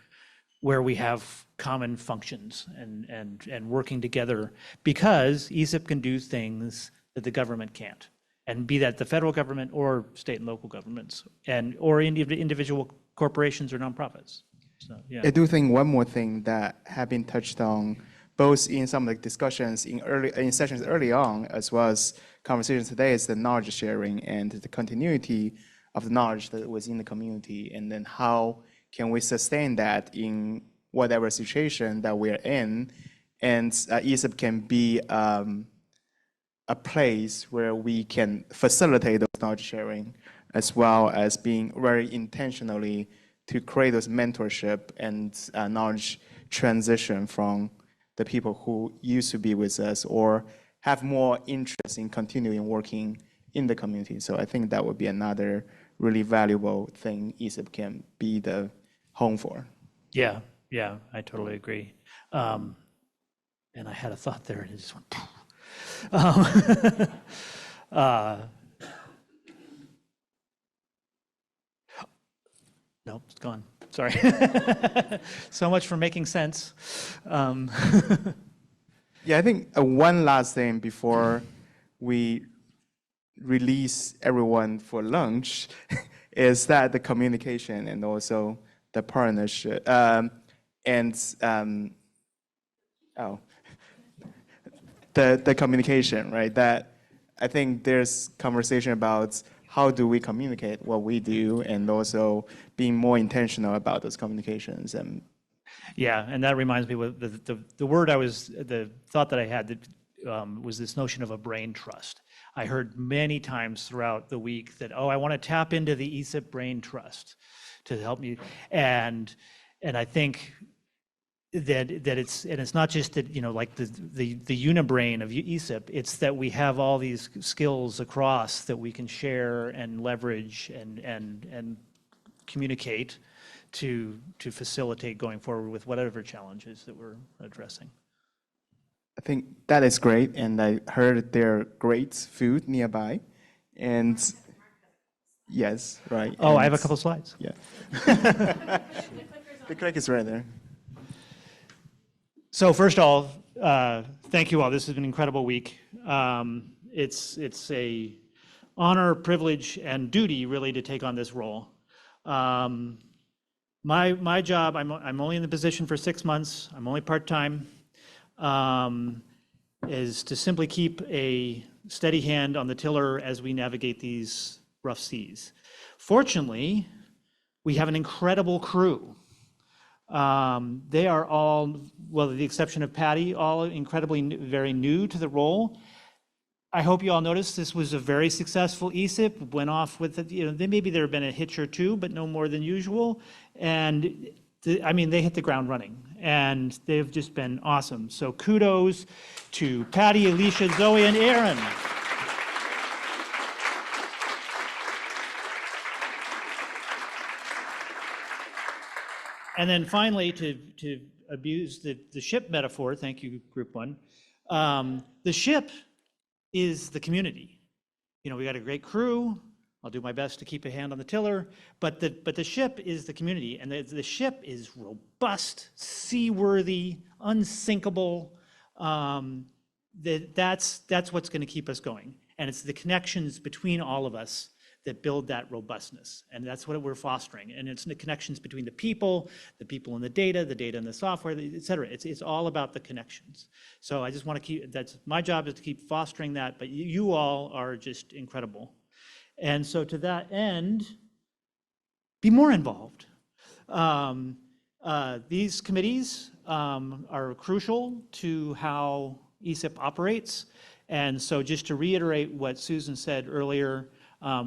we have common functions and working together, because ESIP can do things that the government can't, and be that the federal government or state and local governments, or individual corporations or nonprofits. So, yeah. I do think one more thing that have been touched on, both in some of the discussions in sessions early on, as well as conversations today, is the knowledge sharing and the continuity of the knowledge that was in the community, and then how can we sustain that in whatever situation that we're in, and ESIP can be a place where we can facilitate those knowledge sharing, as well as being very intentionally to create those mentorship and knowledge transition from the people who used to be with us or have more interest in continuing working in the community. So I think that would be another really valuable thing ESIP can be the home for. Yeah, I totally agree. And I had a thought there and it just went. Nope, it's gone. Sorry. So much for making sense. Yeah, I think one last thing before we release everyone for lunch is that the communication and also the partnership the communication, right? That I think there's conversation about how do we communicate what we do, and also being more intentional about those communications. And yeah, and that reminds me, the thought that I had that was this notion of a brain trust. I heard many times throughout the week that, I want to tap into the ESIP brain trust to help me, and I think that it's not just that, like the unibrain of ESIP, it's that we have all these skills across that we can share and leverage and communicate to facilitate going forward with whatever challenges that we're addressing. I think that is great, and I heard there are great food nearby, and yes, right. Oh, I have a couple slides. Yeah. The click is right there. So first of all, thank you all. This has been an incredible week. It's a honor, privilege, and duty really to take on this role. My job, I'm only in the position for 6 months. I'm only part-time. Is to simply keep a steady hand on the tiller as we navigate these rough seas. Fortunately, we have an incredible crew. They are all, well, with the exception of Patty, all incredibly very new to the role. I hope you all noticed this was a very successful ESIP. Went off with, maybe there have been a hitch or two, but no more than usual. And they hit the ground running, and they've just been awesome. So kudos to Patty, Alicia, Zoe, and Aaron. And then finally, to abuse the ship metaphor, thank you, Group 1, the ship is the community. We got a great crew, I'll do my best to keep a hand on the tiller, but the ship is the community, and the ship is robust, seaworthy, unsinkable. That's what's going to keep us going, and it's the connections between all of us that build that robustness, and that's what we're fostering. And it's the connections between the people in the data and the software, et cetera. It's all about the connections. So I just want to keep, that's my job, is to keep fostering that, but you all are just incredible. And so to that end, be more involved. These committees are crucial to how ESIP operates. And so just to reiterate what Susan said earlier,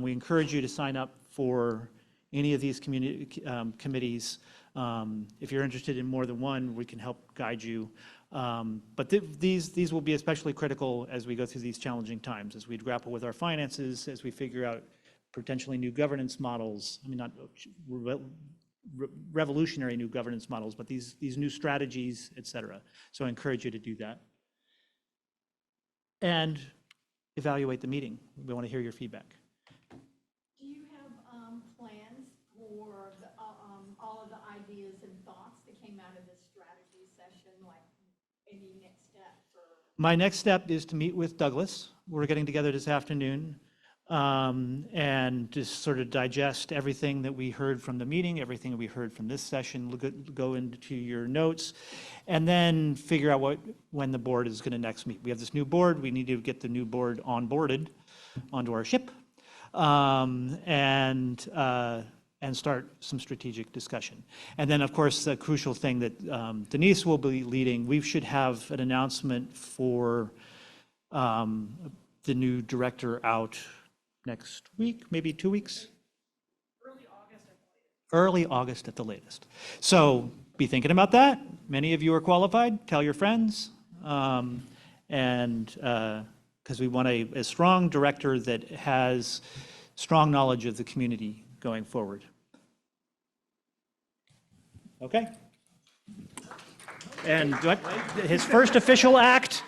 we encourage you to sign up for any of these committees. If you're interested in more than one, we can help guide you. But these will be especially critical as we go through these challenging times, as we grapple with our finances, as we figure out potentially new governance models. I mean, not revolutionary new governance models, but these new strategies, et cetera. So I encourage you to do that. And evaluate the meeting. We want to hear your feedback. Do you have plans for all of the ideas and thoughts that came out of this strategy session, like any next steps? My next step is to meet with Douglas. We're getting together this afternoon and just sort of digest everything that we heard from the meeting, everything that we heard from this session, go into your notes, and then figure out when the board is going to next meet. We have this new board. We need to get the new board onboarded onto our ship and start some strategic discussion. And then, of course, the crucial thing that Denise will be leading, we should have an announcement for the new director out next week, maybe 2 weeks? Early August at the latest. So be thinking about that. Many of you are qualified. Tell your friends. And because we want a strong director that has strong knowledge of the community going forward. Okay. And his first official act.